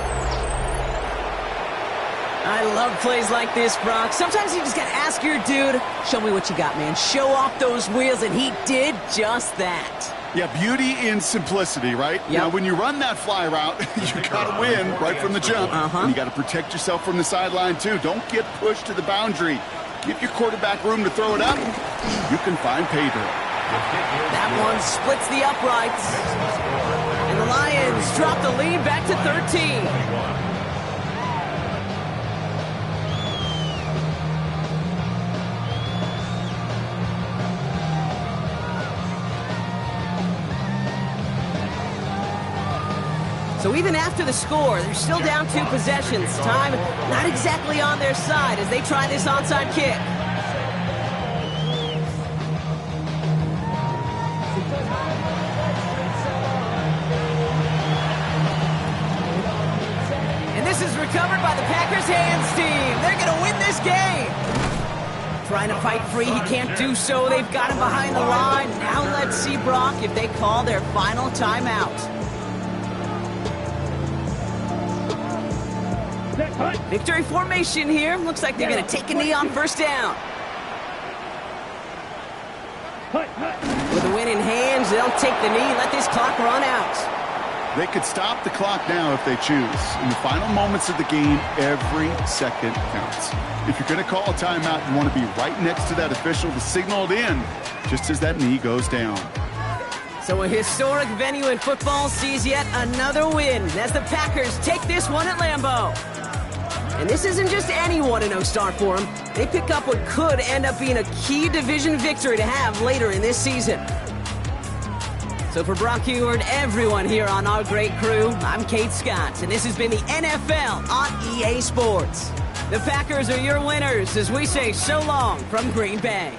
I love plays like this, Brock. Sometimes you just got to ask your dude, show me what you got, man. Show off those wheels, and he did just that. Yeah, beauty in simplicity, right? Yep. Now, when you run that fly route, you got to win right from the jump. And you got to protect yourself from the sideline, too. Don't get pushed to the boundary. Give your quarterback room to throw it up. You can find pay dirt. That one splits the uprights. And the Lions drop the lead back to 13. So even after the score, they're still down 2 possessions. Time not exactly on their side as they try this onside kick. And this is recovered by the Packers hands team. They're going to win this game. Trying to fight free, he can't do so. They've got him behind the line. Now let's see, Brock, if they call their final timeout. Victory formation here. Looks like they're going to take a knee on 1st down. With a win in hands, they'll take the knee, let this clock run out. They could stop the clock now if they choose. In the final moments of the game, every second counts. If you're going to call a timeout, you want to be right next to that official to signal it in just as that knee goes down. So a historic venue in football sees yet another win as the Packers take this one at Lambeau. And this isn't just any 1-0 start for them. They pick up what could end up being a key division victory to have later in this season. So for Brock Huard, everyone here on our great crew, I'm Kate Scott, and this has been the NFL on EA Sports. The Packers are your winners as we say so long from Green Bay.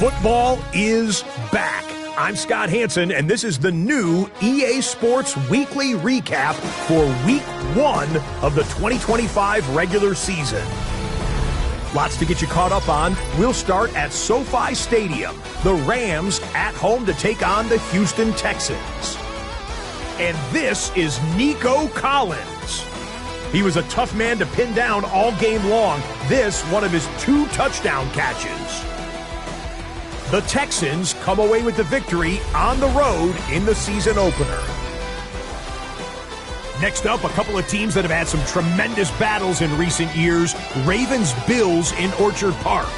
Football is back. I'm Scott Hansen, and this is the new EA Sports Weekly Recap for Week 1 of the 2025 regular season. Lots to get you caught up on. We'll start at SoFi Stadium. The Rams at home to take on the Houston Texans. And this is Nico Collins. He was a tough man to pin down all game long. This, one of his 2 touchdown catches. The Texans come away with the victory on the road in the season opener. Next up, a couple of teams that have had some tremendous battles in recent years. Ravens-Bills in Orchard Park.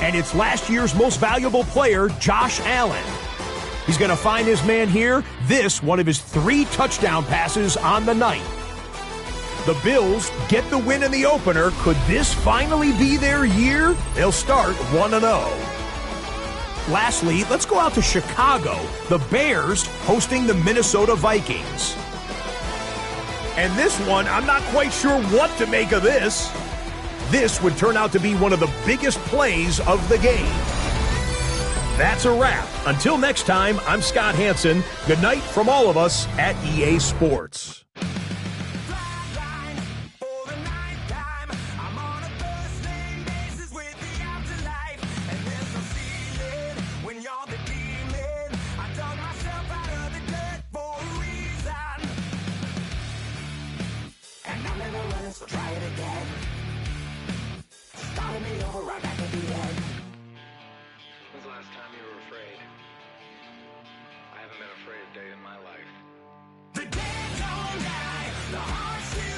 And it's last year's most valuable player, Josh Allen. He's going to find his man here. This, one of his 3 touchdown passes on the night. The Bills get the win in the opener. Could this finally be their year? They'll start 1-0. Lastly, let's go out to Chicago. The Bears hosting the Minnesota Vikings. And this one, I'm not quite sure what to make of this. This would turn out to be one of the biggest plays of the game. That's a wrap. Until next time, I'm Scott Hansen. Good night from all of us at EA Sports. Try it again. Started me over right back at the end. When's the last time you were afraid? I haven't been afraid a day in my life. The dead don't die, the heart still